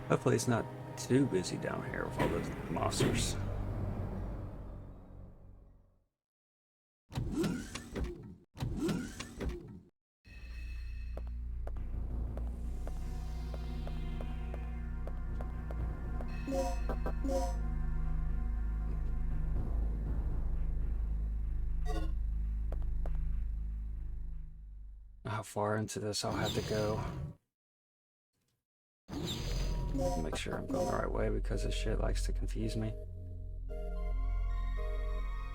Hopefully it's not too busy down here with all those monsters. How far into this I'll have to go. Make sure I'm going the right way because this shit likes to confuse me.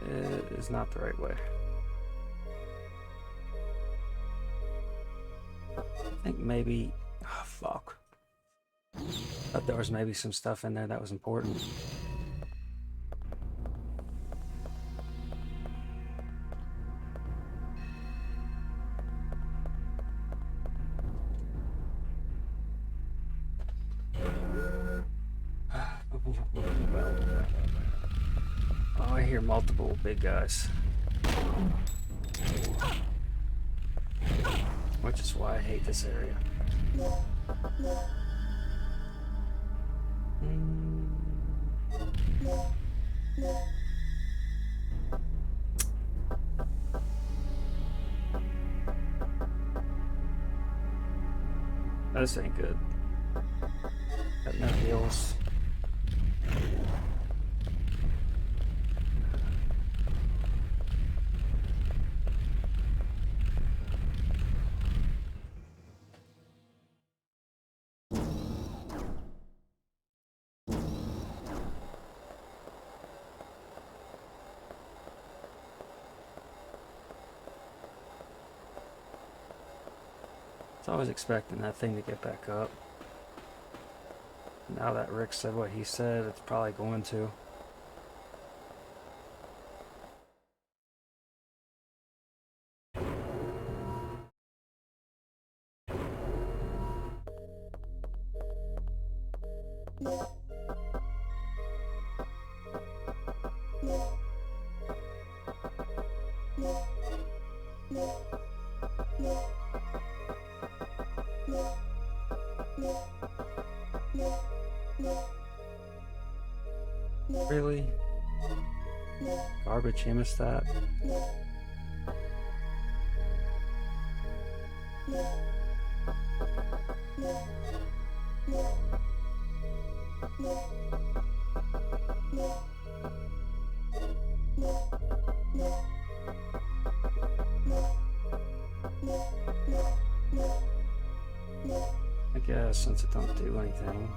It is not the right way. I think maybe... Oh, fuck. Thought there was maybe some stuff in there that was important. Oh, I hear multiple big guys. Which is why I hate this area. This ain't good. Got no heals. So I was expecting that thing to get back up. Now that Rick said what he said, it's probably going to. Really? Garbage hemostat? I guess since it don't do anything.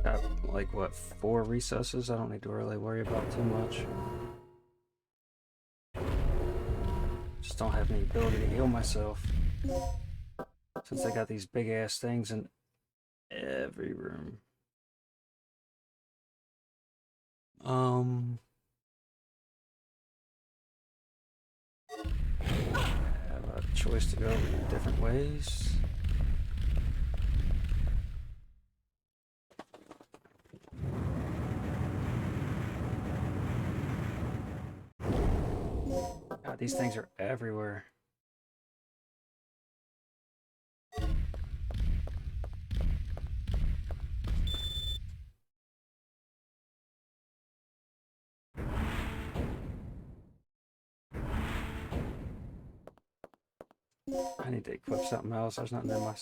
Got like what, 4 recesses? I don't need to really worry about too much. Just don't have any ability to heal myself. Since I got these big ass things in every room. Have a choice to go different ways. God, these things are everywhere. I need to equip something else. There's nothing in my...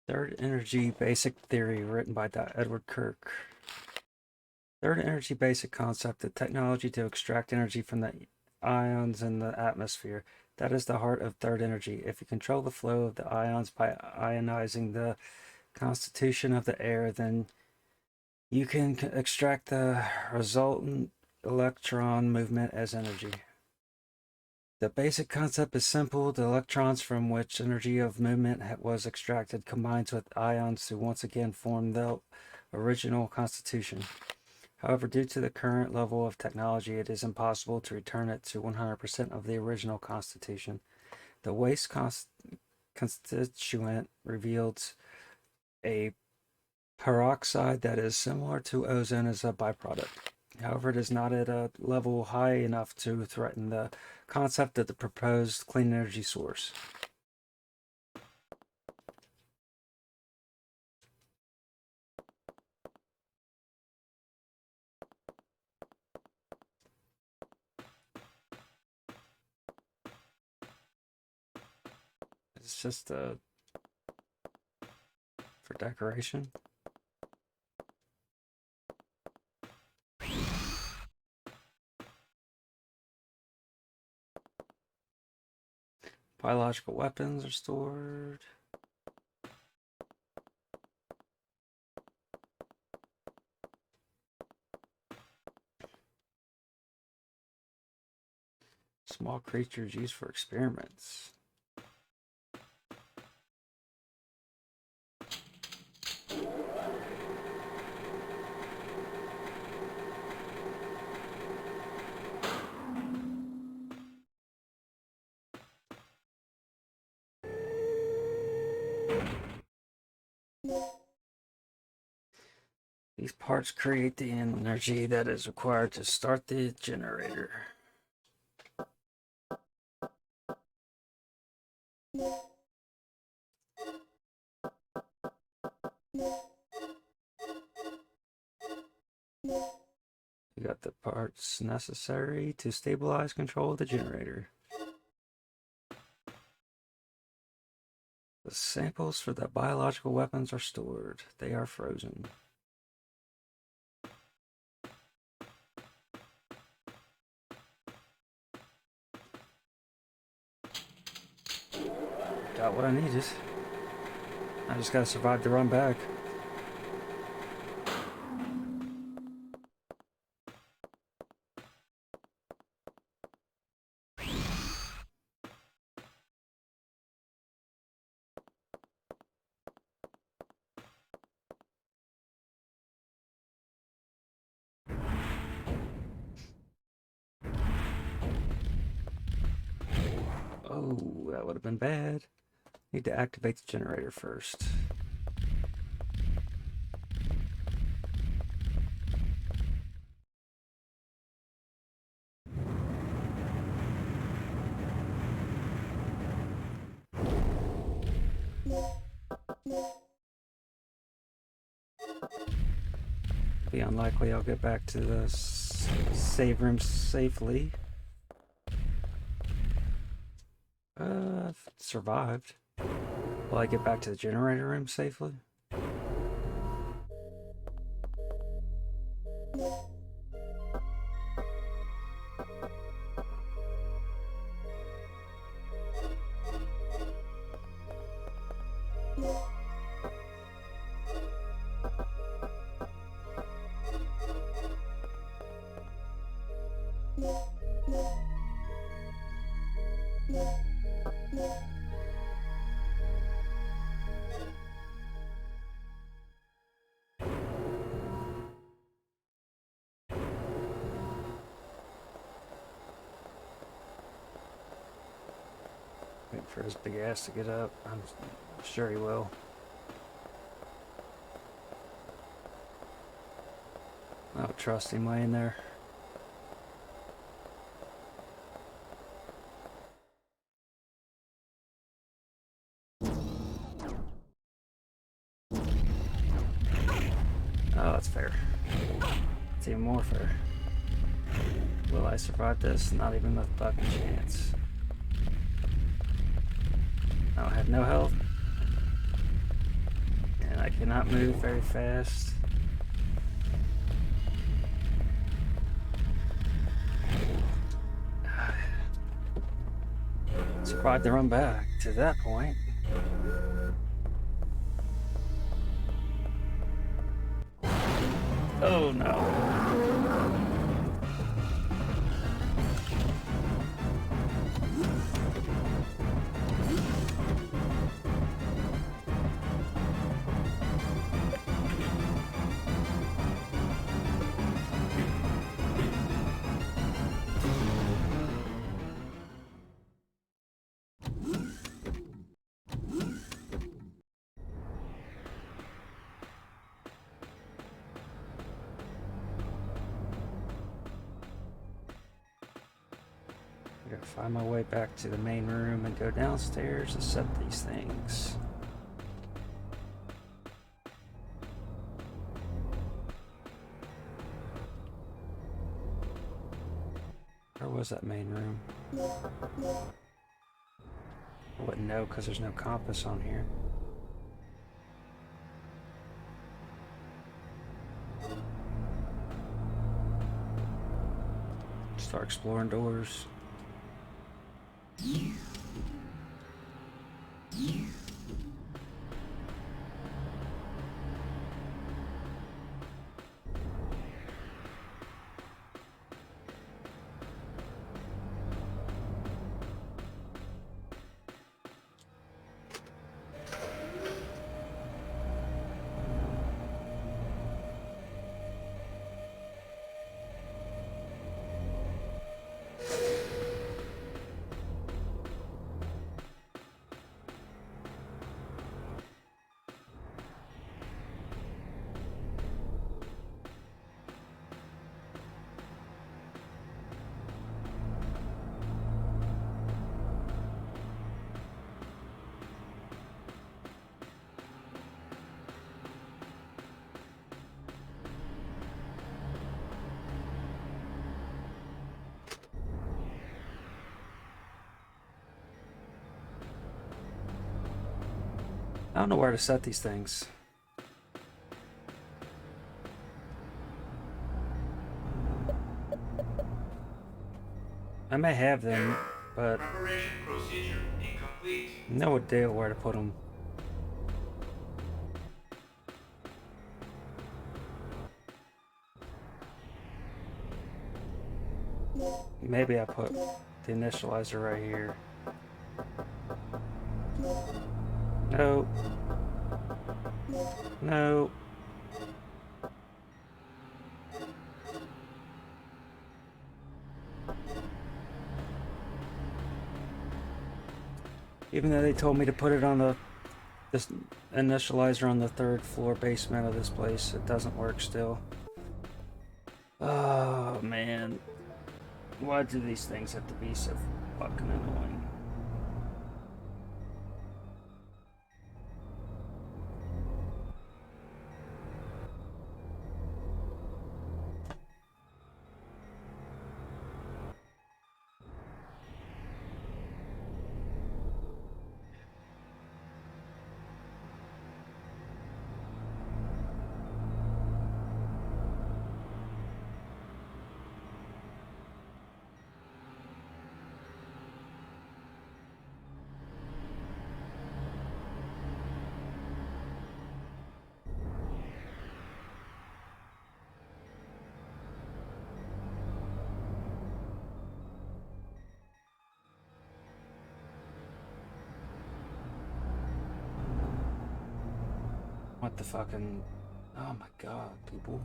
Third Energy Basic Theory, written by Edward Kirk. Third Energy Basic Concept, the technology to extract energy from the ions in the atmosphere. That is the heart of third energy. If you control the flow of the ions by ionizing the constitution of the air, then you can extract the resultant electron movement as energy. The basic concept is simple. The electrons from which energy of movement was extracted combines with ions to once again form the original constitution. However, due to the current level of technology, it is impossible to return it to 100% of the original constitution. The waste constituent revealed a peroxide that is similar to ozone as a byproduct. However, it is not at a level high enough to threaten the concept of the proposed clean energy source. It's just for decoration. Biological weapons are stored. Small creatures used for experiments. These parts create the energy that is required to start the generator. You got the parts necessary to stabilize control of the generator. The samples for the biological weapons are stored. They are frozen. Got what I needed. I just gotta survive the run back. Oh, that would have been bad. Need to activate the generator first. Be unlikely I'll get back to the save room safely. I've survived. Will I get back to the generator room safely? Wait for his big ass to get up. I'm sure he will. I don't trust him laying there. Oh, that's fair. It's even more fair. Will I survive this? Not even a fucking chance. I have no health. And I cannot move very fast. Survived the run back to that point. Oh no. I gotta find my way back to the main room and go downstairs and set these things. Where was that main room? I wouldn't know because there's no compass on here. Start exploring doors. I don't know where to set these things. I may have them, but Preparation procedure incomplete. no idea where to put them. Maybe I put the initializer right here. No. No. Even though they told me to put it on this initializer on the 3rd floor basement of this place, it doesn't work still. Oh man. Why do these things have to be so fucking annoying? What the fucking... Oh my god, people.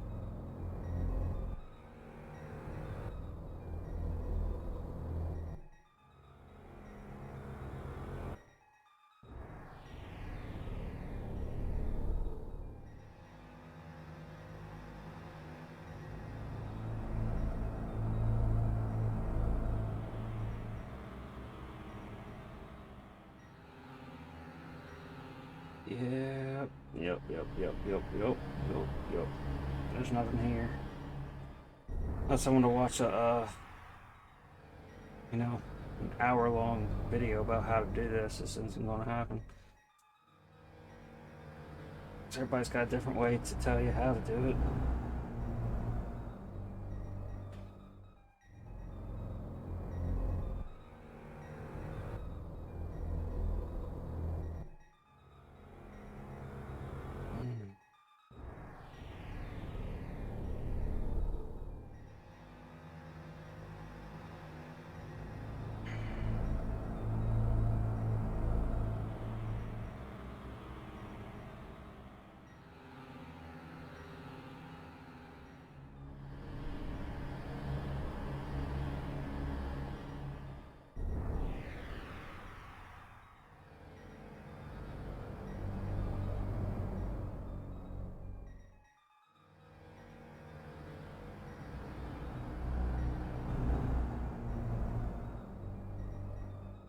Yep. There's nothing here. Unless I want to watch a, you know, an hour-long video about how to do this. This isn't going to happen. 'Cause everybody's got a different way to tell you how to do it.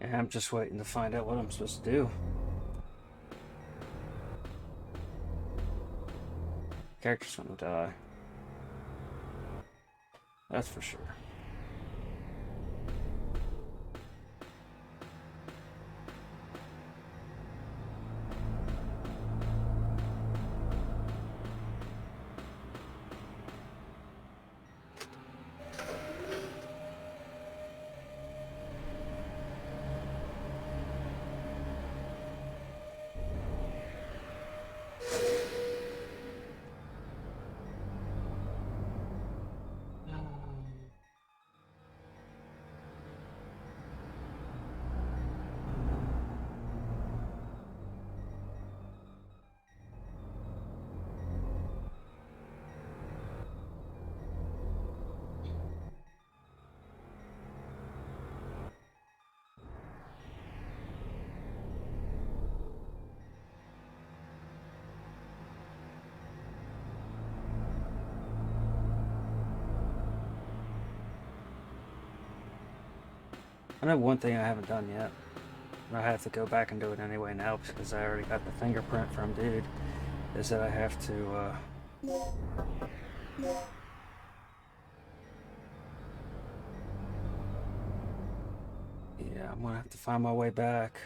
And I'm just waiting to find out what I'm supposed to do. Character's gonna die. That's for sure. I know one thing I haven't done yet. I have to go back and do it anyway now because I already got the fingerprint from dude. Is that I have to yeah, I'm gonna have to find my way back.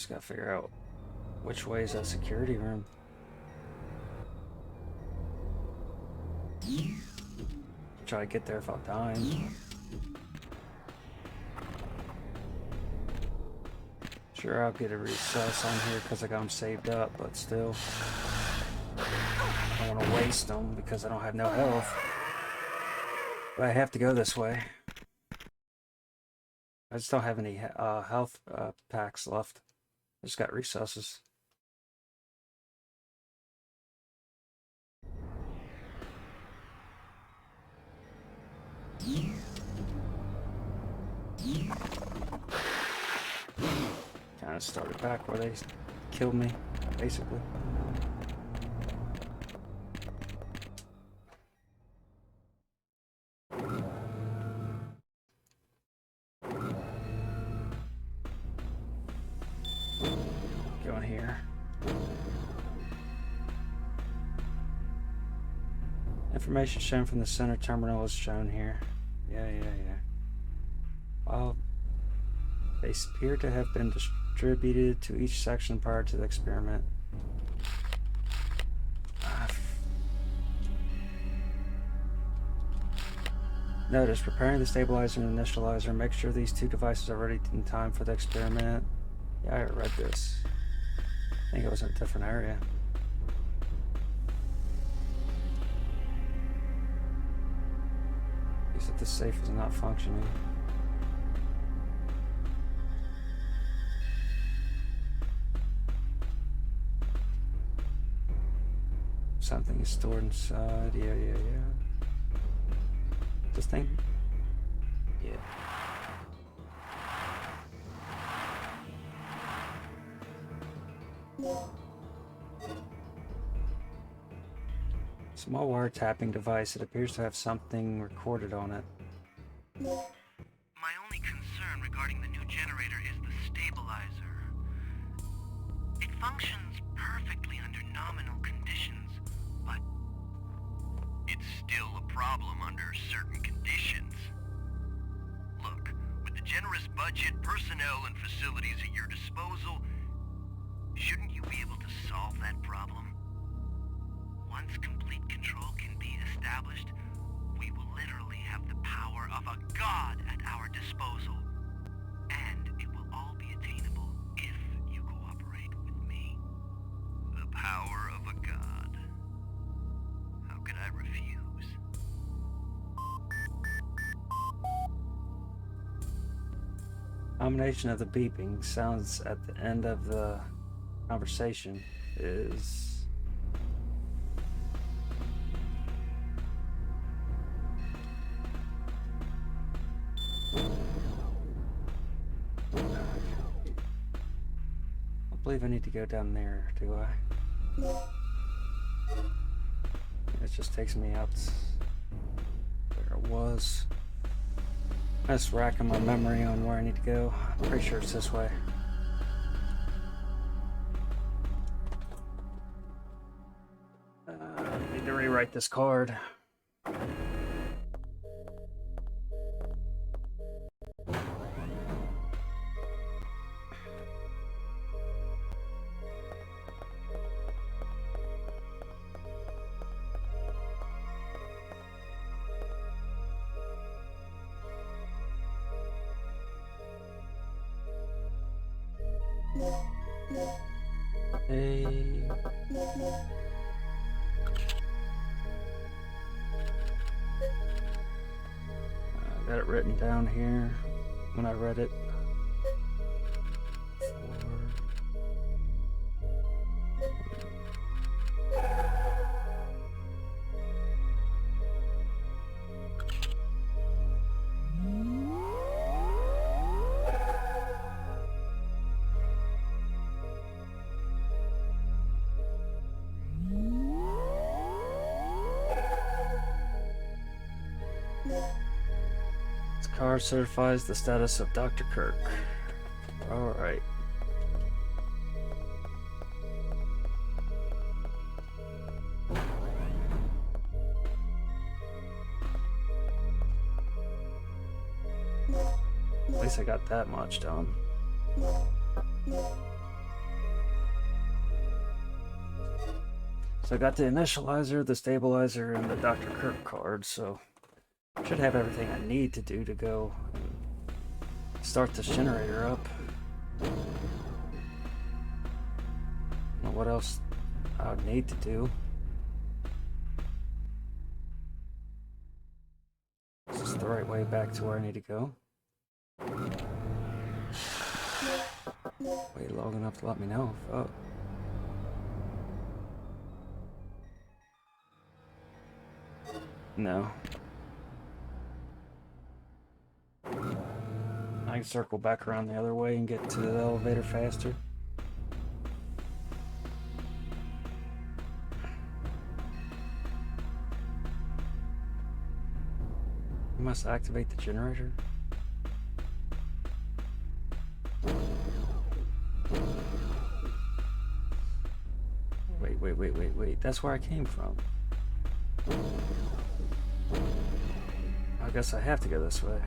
Just gotta figure out which way is that security room. Try to get there without dying. Sure, I'll get a recess on here because I got them saved up, but still. I don't want to waste them because I don't have no health. But I have to go this way. I just don't have any health packs left. I just got resources. Kind of started back where they killed me, basically. Going here. Information shown from the center terminal is shown here. Yeah. Well, they appear to have been distributed to each section prior to the experiment. Notice, preparing the stabilizer and initializer. Make sure these two devices are ready in time for the experiment. Yeah, I read this. I think it was in a different area. He said the safe is not functioning. Something is stored inside. Yeah. This thing? Yeah. Small wiretapping device. It appears to have something recorded on it. My only concern regarding the new generator is the stabilizer. It functions perfectly under nominal conditions, but it's still a problem under certain conditions. Look, with the generous budget, personnel, and facilities at your disposal, shouldn't you be able to solve that problem? Once complete control can be established, we will literally have the power of a god at our disposal. And it will all be attainable if you cooperate with me. The power of a god. How could I refuse? Combination of the beeping sounds at the end of the conversation is I believe I need to go down there, do I? It just takes me out where it was. I'm just racking my memory on where I need to go. I'm pretty sure it's this way. I need to rewrite this card. Hey. I got it written down here when I read it. Card certifies the status of Dr. Kirk. Alright. At least I got that much done. So I got the initializer, the stabilizer, and the Dr. Kirk card, so I should have everything I need to do to go start this generator up. I don't know what else I would need to do. Is this the right way back to where I need to go? Wait long enough to let me know. Oh. No. I can circle back around the other way and get to the elevator faster. I must activate the generator. Wait. That's where I came from. I guess I have to go this way.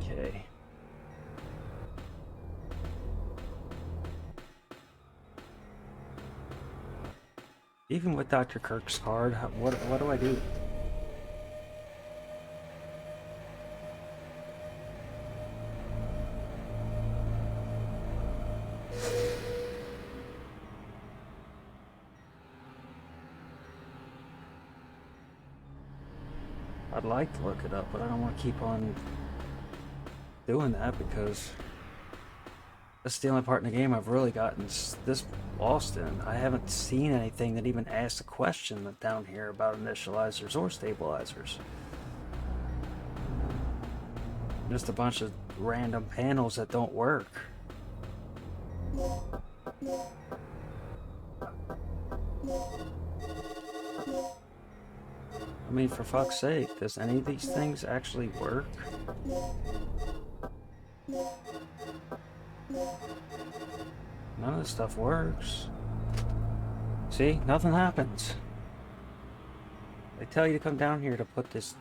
Okay. Even with Dr. Kirk's card, what do I do? I'd like to look it up, but I don't want to keep on doing that because that's the only part in the game I've really gotten this lost in. I haven't seen anything that even asks a question down here about initializers or stabilizers. Just a bunch of random panels that don't work. I mean, for fuck's sake, does any of these things actually work? None of this stuff works. See? Nothing happens. They tell you to come down here to put this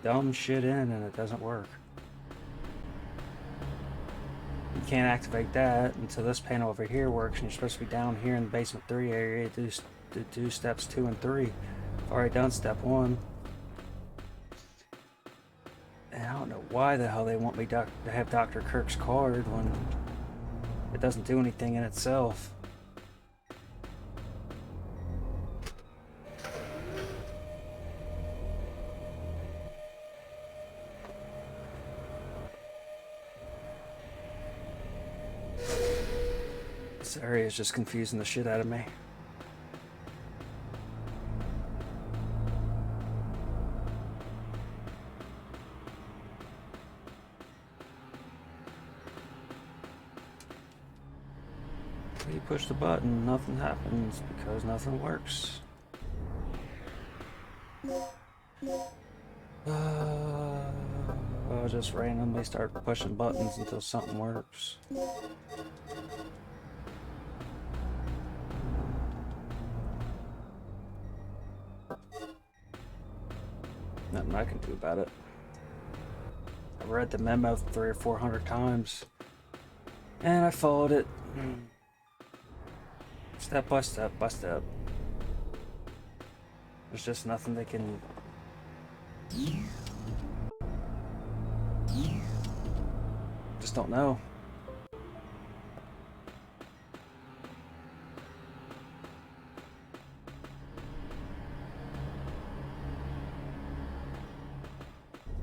dumb shit in and it doesn't work. You can't activate that until this panel over here works, and you're supposed to be down here in the basement 3 area to do steps 2 and 3. I've already done step 1. And I don't know why the hell they want me to have Dr. Kirk's card when it doesn't do anything in itself. This area is just confusing the shit out of me. You push the button, nothing happens because nothing works. I'll just randomly start pushing buttons until something works. Nothing I can do about it. I read the memo 300 or 400 times, and I followed it. Step by step by step. There's just nothing they can... Just don't know.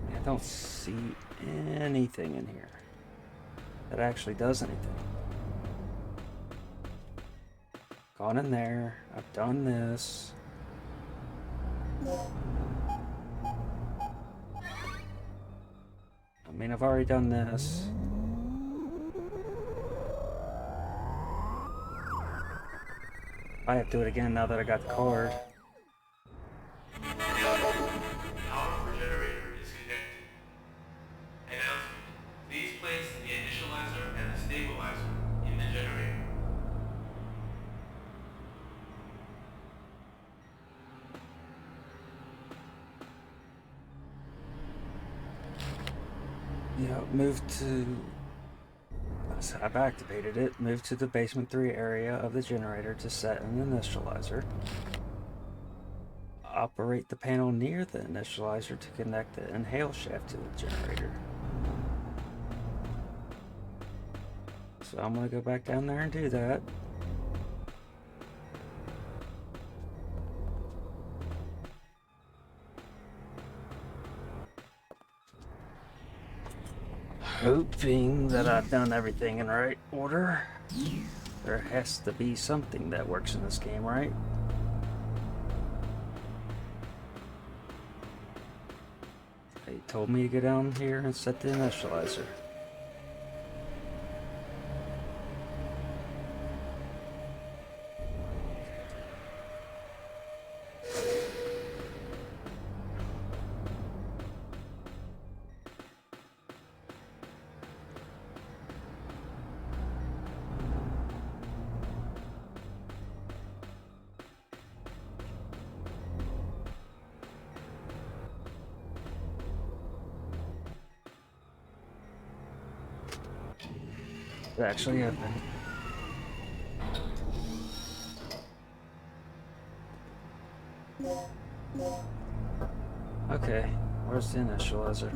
I don't see anything in here that actually does anything. Gone in there, I've done this. I mean, I've already done this. I have to do it again now that I got the card. Move to... I've activated it. Move to the basement 3 area of the generator to set an initializer. Operate the panel near the initializer to connect the inhale shaft to the generator. So I'm going to go back down there and do that. Hoping that I've done everything in right order. There has to be something that works in this game, right? They told me to go down here and set the initializer. It actually happened. Okay, where's the initializer?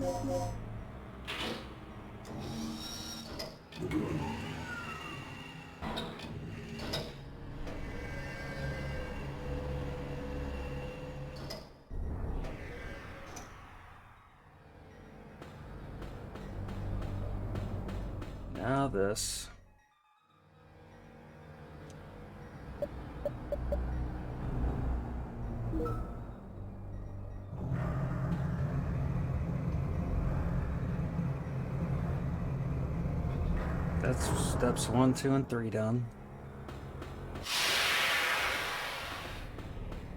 Now this. That's steps 1, 2, and 3 done.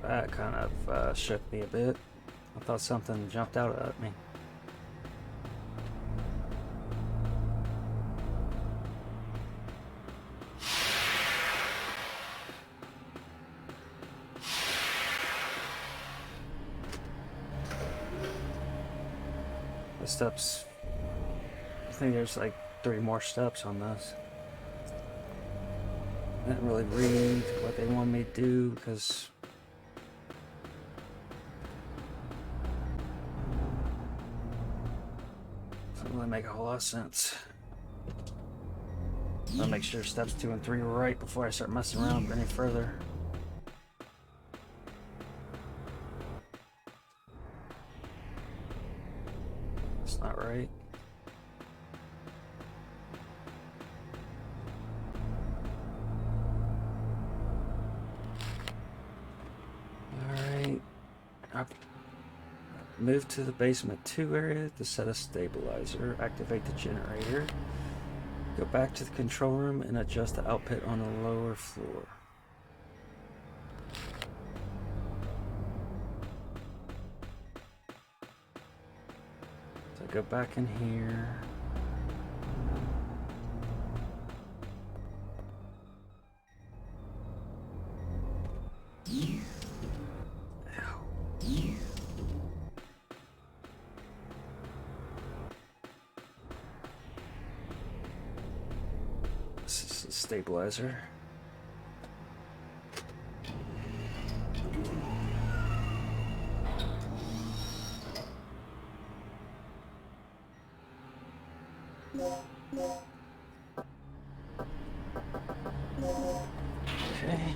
That kind of shook me a bit. I thought something jumped out at me. The steps, I think there's like 3 more steps on this. I didn't really read what they want me to do because it doesn't really make a whole lot of sense. I'll make sure steps 2 and 3 are right before I start messing around any further. It's not right. Alright. Move to the basement 2 area to set a stabilizer. Activate the generator. Go back to the control room and adjust the output on the lower floor. So go back in here. This is the stabilizer. Okay.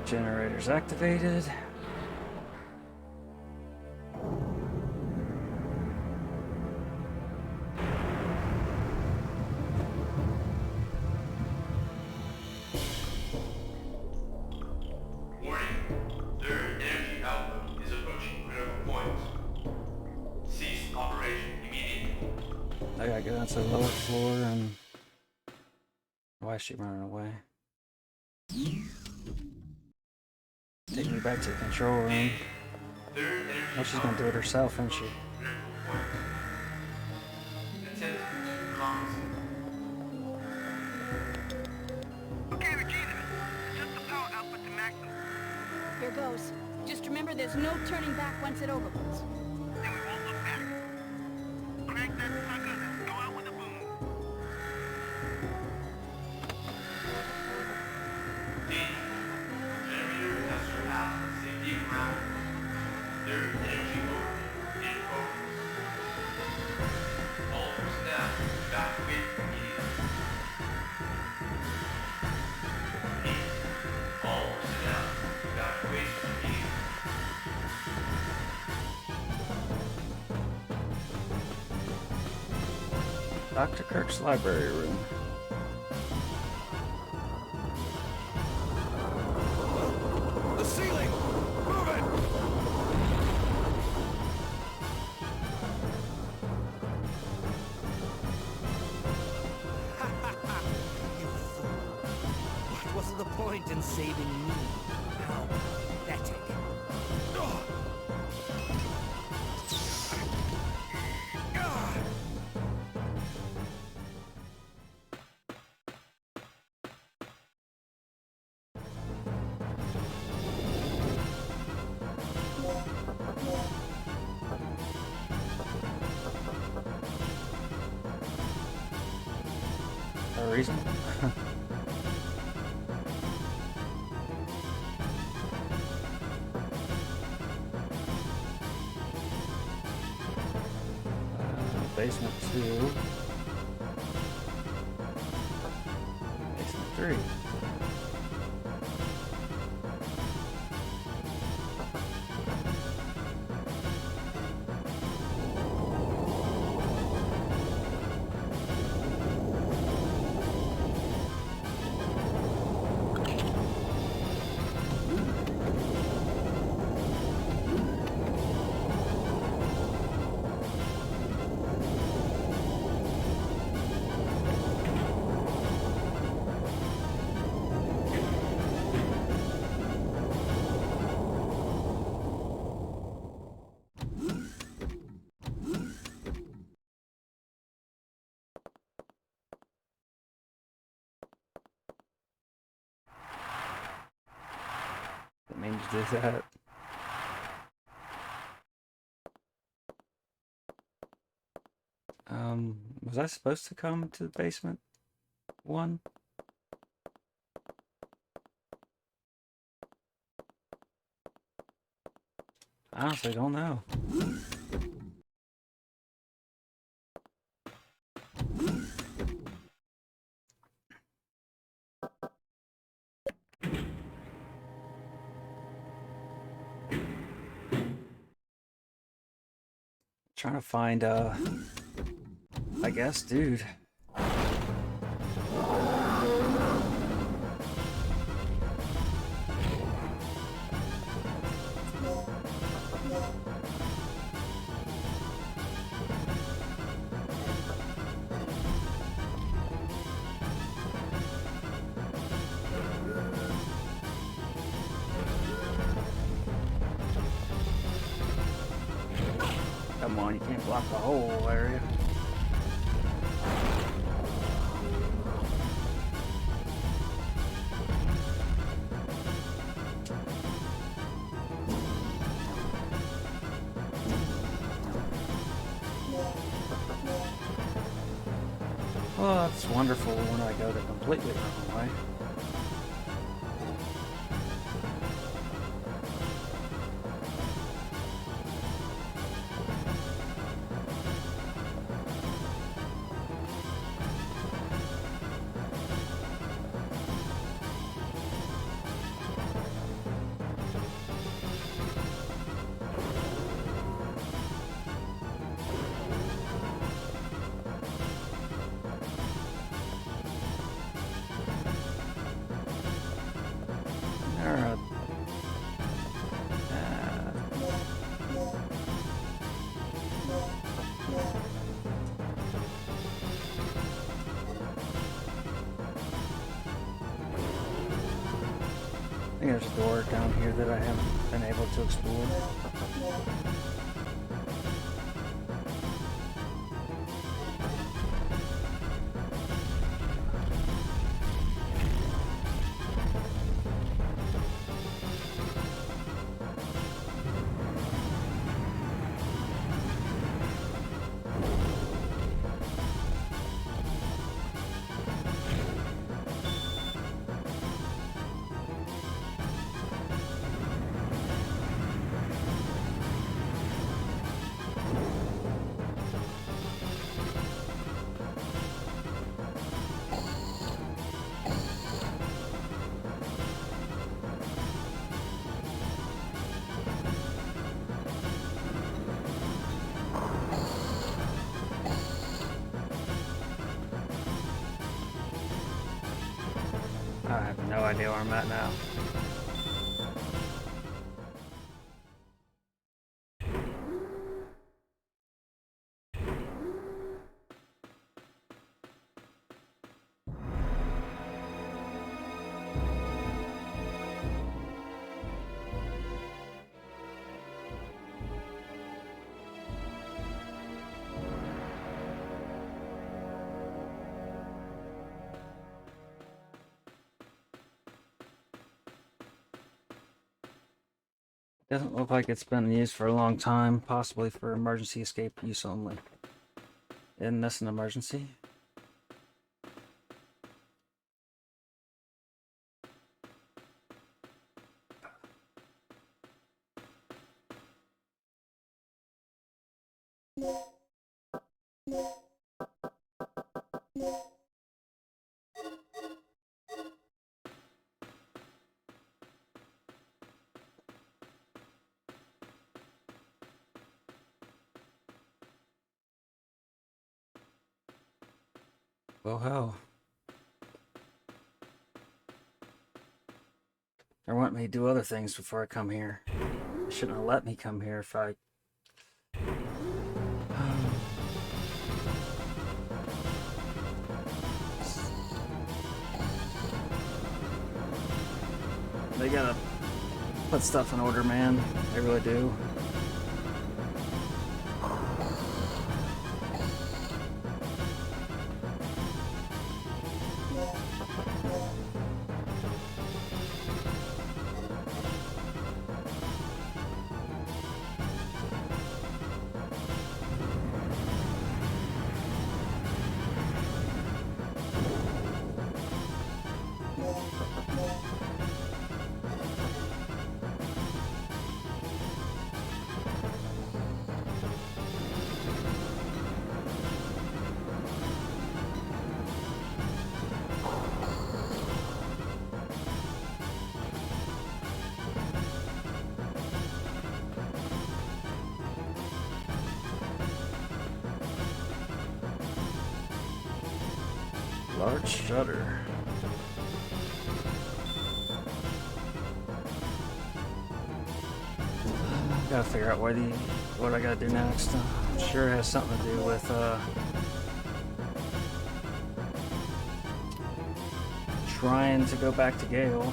Generator's activated. Warning. Third energy output is approaching critical point. I gotta go down to the lower floor and... Why is she running away? Take me back to the control room. Oh, she's gonna do it herself, isn't she? Okay, Regina. Adjust the power output to maximum. Here goes. Just remember there's no turning back once it overloads. Then we won't look back. Crank that sucker and go out with a boom. Generator has surpassed safety ground. Third energy mode in focus. All personnel evacuate immediately. Please, all personnel evacuate immediately. Dr. Kirk's library room. The ceiling! Move it! You fool. What was the point in saving me? How pathetic. A reason? Basement 2. Basement 3. That means do that. Was I supposed to come to the basement 1? I honestly don't know. Trying to find I guess, dude. Come on, you can't block the whole area. Well, that's wonderful when I go the completely wrong way. think there's a door down here that I haven't been able to explore. I have no idea where I'm at now. Doesn't look like it's been used for a long time, possibly for emergency escape use only. Isn't this an emergency? Well, hell. They want me to do other things before I come here. They shouldn't have let me come here if I... They gotta put stuff in order, man. They really do. Large shutter. Gotta figure out what I gotta do next. I'm sure it has something to do with trying to go back to Gail.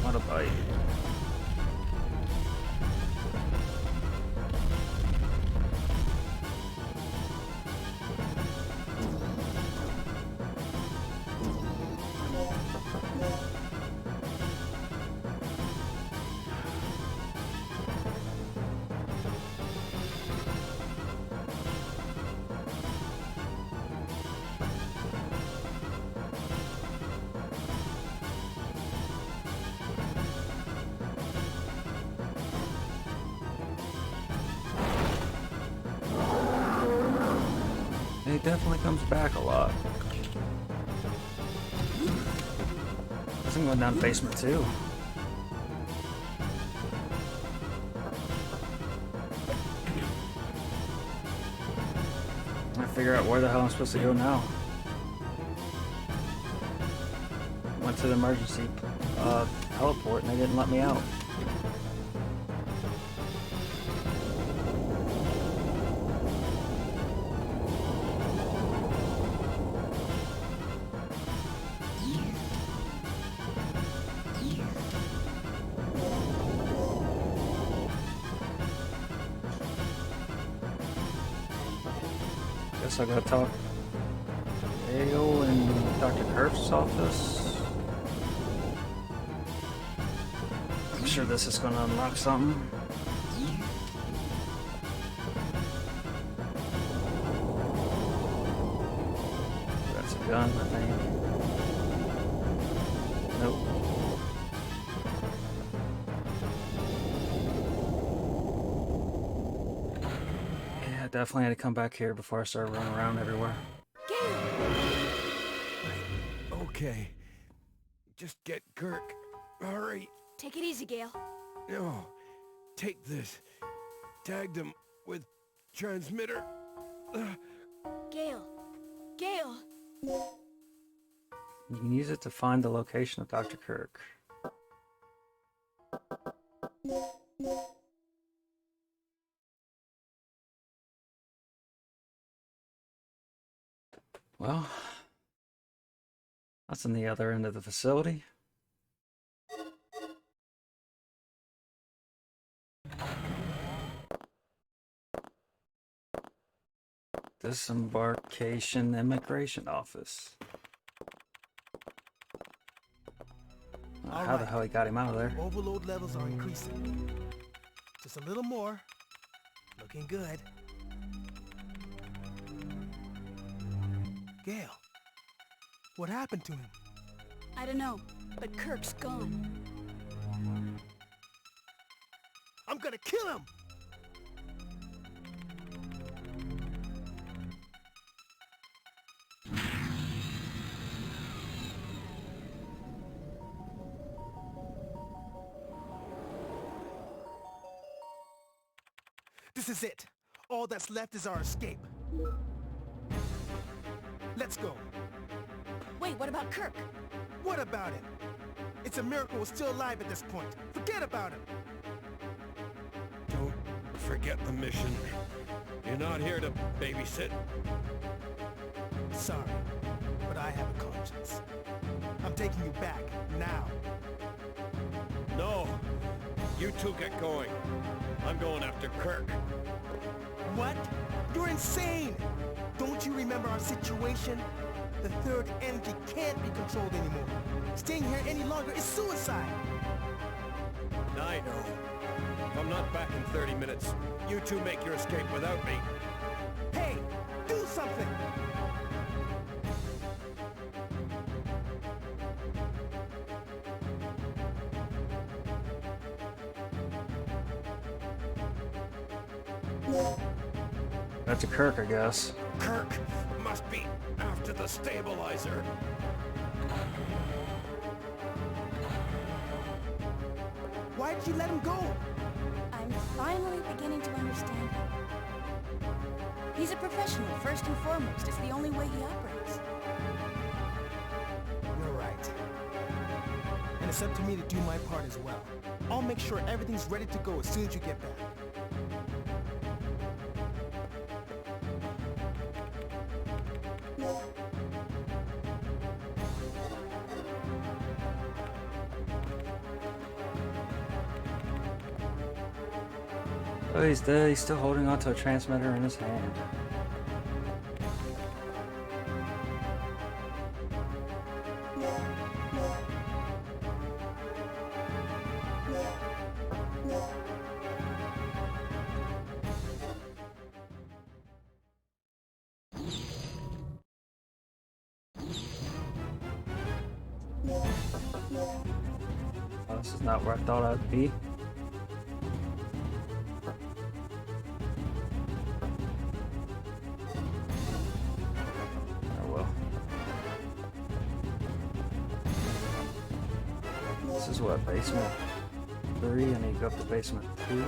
What a bite. It definitely comes back a lot. I think I'm going down to basement too. I figure out where the hell I'm supposed to go now. Went to the emergency heliport and they didn't let me out. Guess I gotta talk to Gail in Dr. Kirk's office. I'm sure this is gonna unlock something. That's a gun, I think. Nope. Yeah, I definitely had to come back here before I started running around everywhere. Okay. Just get Kirk. Hurry. Take it easy, Gail. No. Take this. Tagged him with transmitter. Gail. Gail. You can use it to find the location of Dr. Kirk. Well, that's on the other end of the facility. Disembarkation Immigration Office. How the hell he got him out of there? Overload levels are increasing. Just a little more. Looking good. Gail, what happened to him? I don't know, but Kirk's gone. I'm gonna kill him! This is it. All that's left is our escape. Let's go. Wait, what about Kirk? What about him? It's a miracle we're still alive at this point. Forget about him. Don't forget the mission. You're not here to babysit. Sorry, but I have a conscience. I'm taking you back, now. No. You two get going. I'm going after Kirk. What? You're insane! Don't you remember our situation? The third energy can't be controlled anymore. Staying here any longer is suicide! I know. If I'm not back in 30 minutes, you two make your escape without me. Hey! Do something! That's a Kirk, I guess. Kirk must be after the stabilizer. Why did you let him go? I'm finally beginning to understand him. He's a professional, first and foremost. It's the only way he operates. You're right. And it's up to me to do my part as well. I'll make sure everything's ready to go as soon as you get back. Oh, he's dead. He's still holding onto a transmitter in his hand. Oh, this is not where I thought I'd be. This is what, basement 3? I need to go up to basement 2.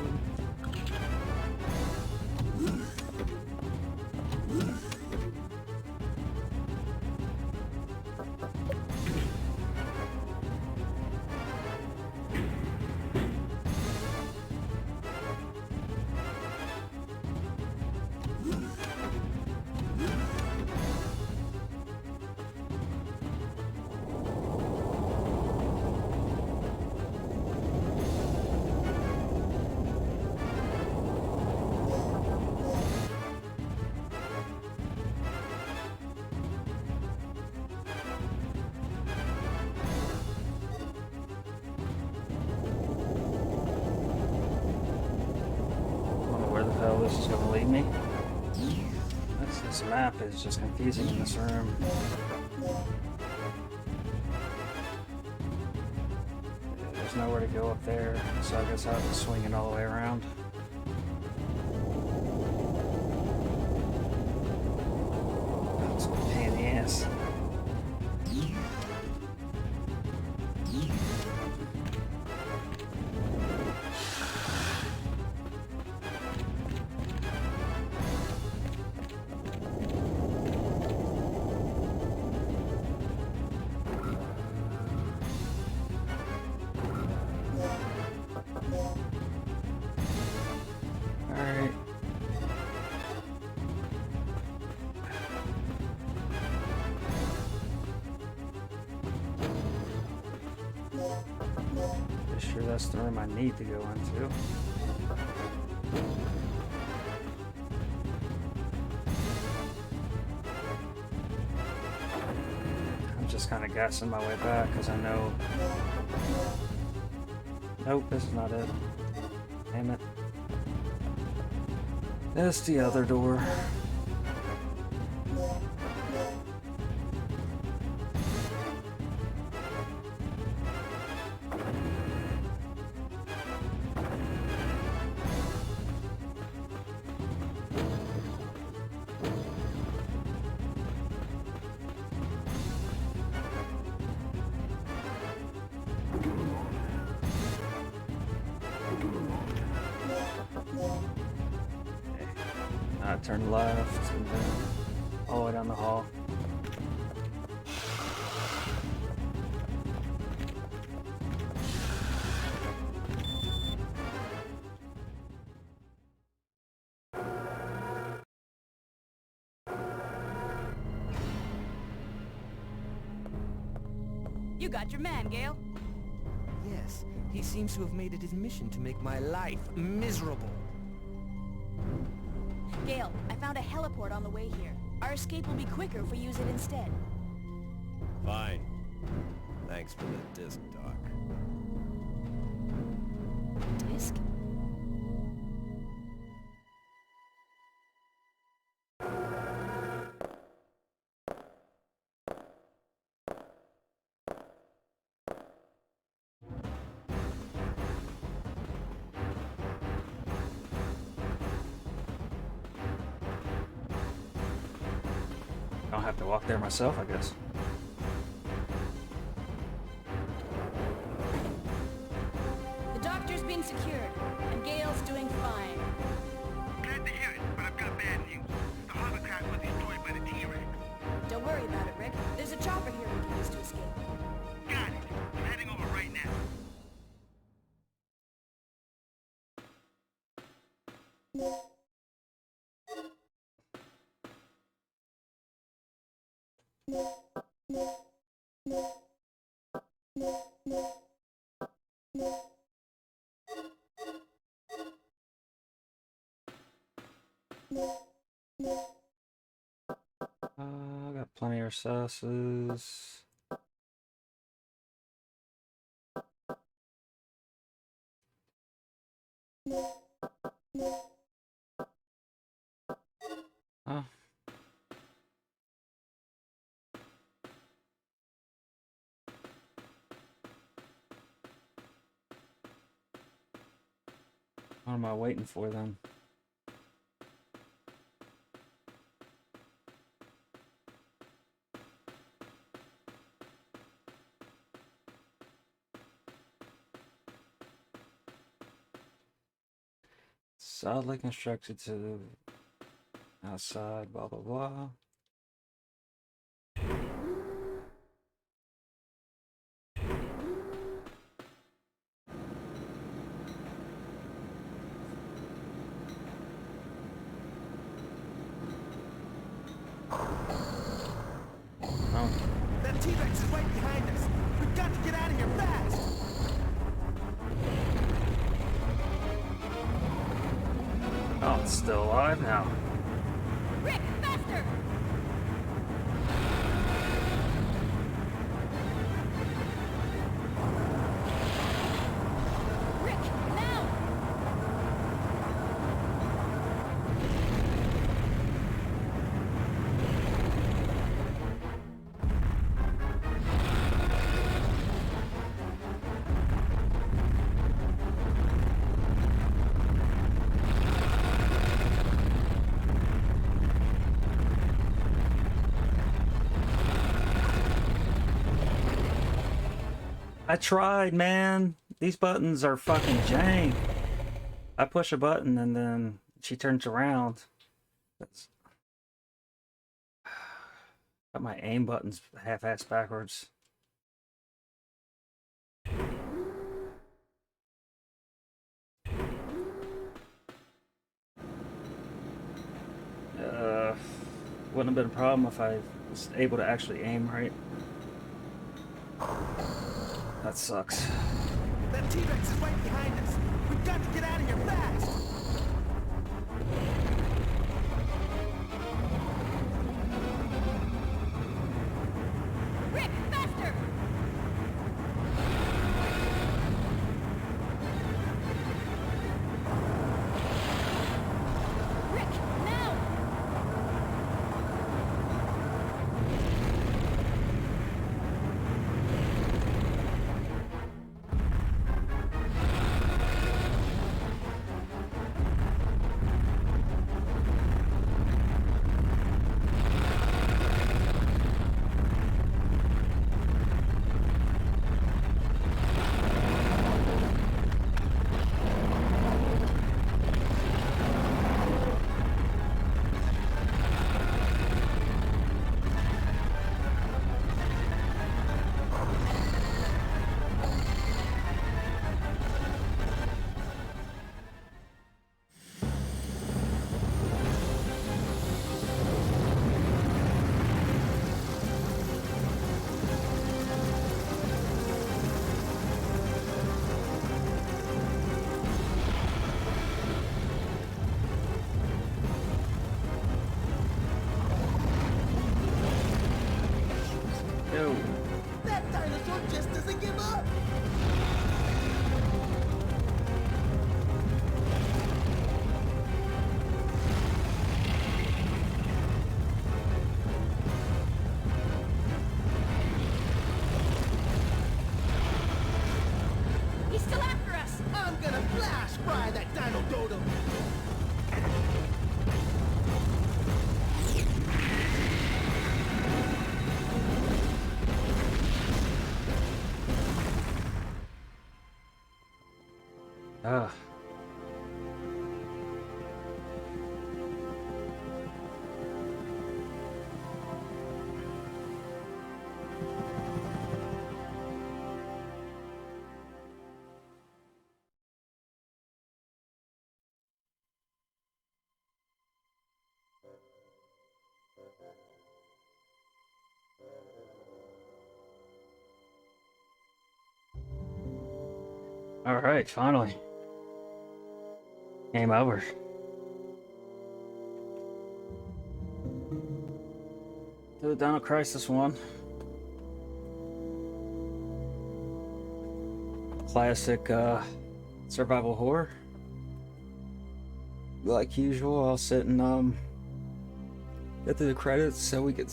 the hell this is going to lead me. This map is just confusing in this room. There's nowhere to go up there, so I guess I'll have to swing it all the way around. That's a pain in the ass. Alright. Pretty sure that's the room I need to go into. I'm just kind of guessing my way back because I know. Nope, this is not it. Damn it. That's the other door. Turn left and then all the way down the hall. You got your man, Gail. Yes, he seems to have made it his mission to make my life miserable. Gail, I found a heliport on the way here. Our escape will be quicker if we use it instead. Fine. Thanks for the disc, Doc. Disc? I don't have to walk there myself, I guess. The doctor's been secured, and Gail's doing fine. Glad to hear it, but I've got bad news. The hovercraft was destroyed by the T-Rex. Don't worry about it, Rick. There's a chopper here we can use to escape. Got it. I'm heading over right now. I got plenty of resources. Oh. What am I waiting for then? Solidly constructed to the outside, blah blah blah. That T-Rex is right behind us. We've got to get out of here fast. Oh, it's still alive now. Rick, faster! Rick, now! I tried, man. These buttons are fucking jank. I push a button and then she turns around. That's... Got my aim buttons half-ass backwards. Wouldn't have been a problem if I was able to actually aim right. That sucks. That T-Rex is right behind us. We've got to get out of here fast. Rick, faster! Rick, now! Yo. That dinosaur just doesn't give up. He's still after us! I'm gonna flash fry that dino dodo. Ah. All right, finally. Game over. To the Dino Crisis one. Classic survival horror. Like usual, I'll sit and get through the credits so we can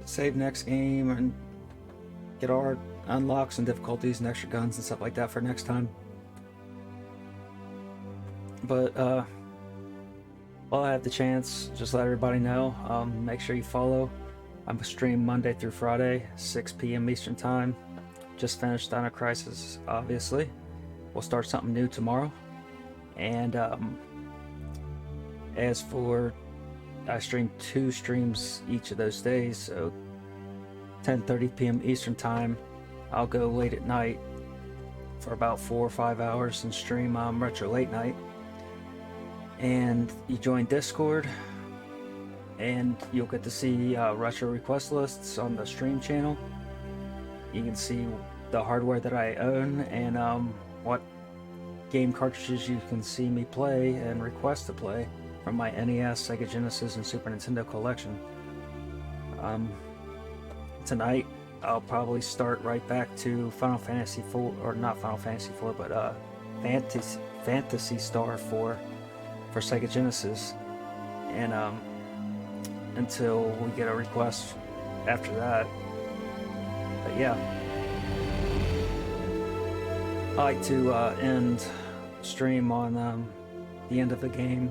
save next game and get our unlocks and difficulties and extra guns and stuff like that for next time. But while I have the chance, just let everybody know, make sure you follow. I'm stream Monday through Friday, 6 p.m. Eastern Time. Just finished Dino Crisis, obviously. We'll start something new tomorrow. And as for, I stream 2 streams each of those days, so 10:30 p.m. Eastern Time, I'll go late at night for about 4 or 5 hours and stream Retro Late Night. And you join Discord, and you'll get to see retro request lists on the stream channel. You can see the hardware that I own and what game cartridges you can see me play and request to play from my NES, Sega Genesis, and Super Nintendo collection. Tonight I'll probably start right back to Final Fantasy 4, or not Final Fantasy 4, but Phantasy Star 4 for Sega Genesis, and until we get a request after that. But yeah, I like to end stream on the end of the game.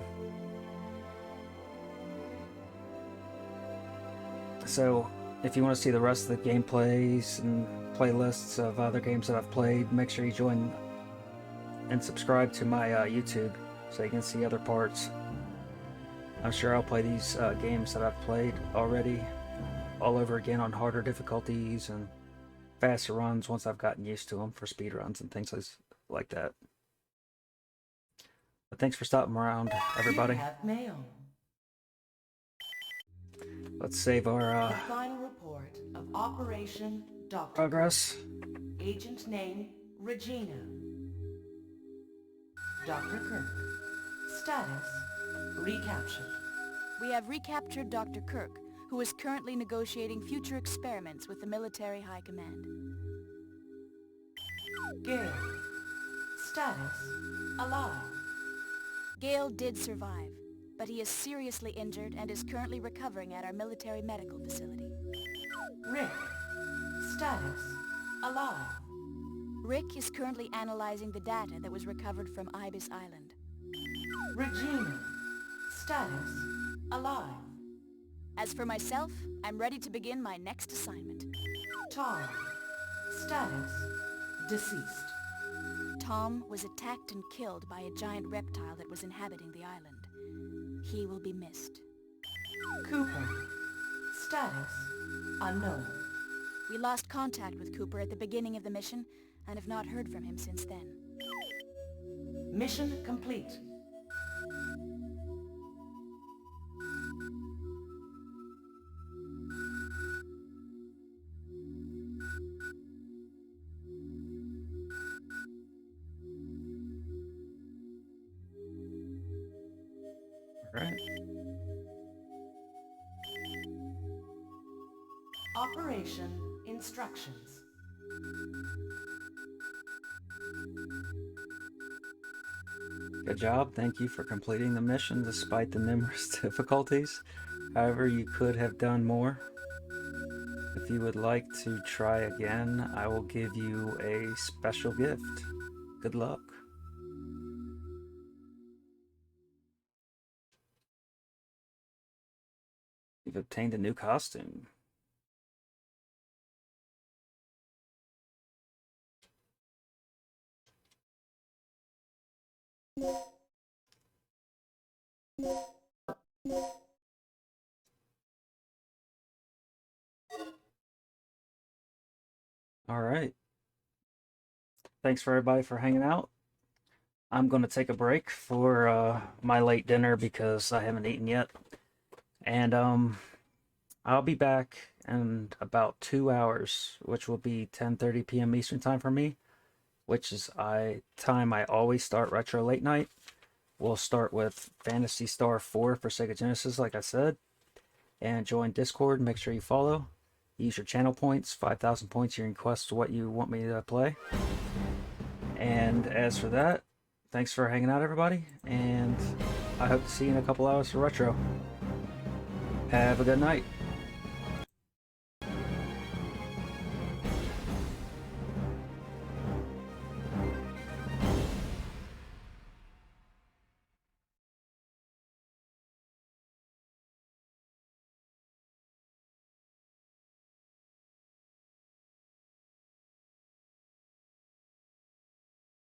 So if you want to see the rest of the gameplays and playlists of other games that I've played, make sure you join and subscribe to my YouTube so you can see other parts. I'm sure I'll play these games that I've played already all over again on harder difficulties and faster runs once I've gotten used to them for speed runs and things like that. But thanks for stopping around, everybody. You have mail. Let's save our The final report of Operation Dr. progress. Agent name, Regina. Dr. Kirk. Status, recaptured. We have recaptured Dr. Kirk, who is currently negotiating future experiments with the military high command. Gail. Status, alive. Gail did survive, but he is seriously injured and is currently recovering at our military medical facility. Rick. Status, alive. Rick is currently analyzing the data that was recovered from Ibis Island. Regina. Status, alive. As for myself, I'm ready to begin my next assignment. Tom. Status, deceased. Tom was attacked and killed by a giant reptile that was inhabiting the island. He will be missed. Cooper. Status, unknown. We lost contact with Cooper at the beginning of the mission and have not heard from him since then. Mission complete. Right. Operation instructions. Good job. Thank you for completing the mission despite the numerous difficulties. However, you could have done more. If you would like to try again, I will give you a special gift. Good luck. You've obtained a new costume. All right. Thanks for everybody for hanging out. I'm going to take a break for my late dinner because I haven't eaten yet. And I'll be back in about 2 hours, which will be 10:30 p.m. Eastern time for me, which is time I always start Retro Late Night. We'll start with Phantasy Star 4 for Sega Genesis, like I said. And join Discord. Make sure you follow. Use your channel points. 5,000 points. You can request what you want me to play. And as for that, thanks for hanging out, everybody. And I hope to see you in a couple hours for Retro. Have a good night.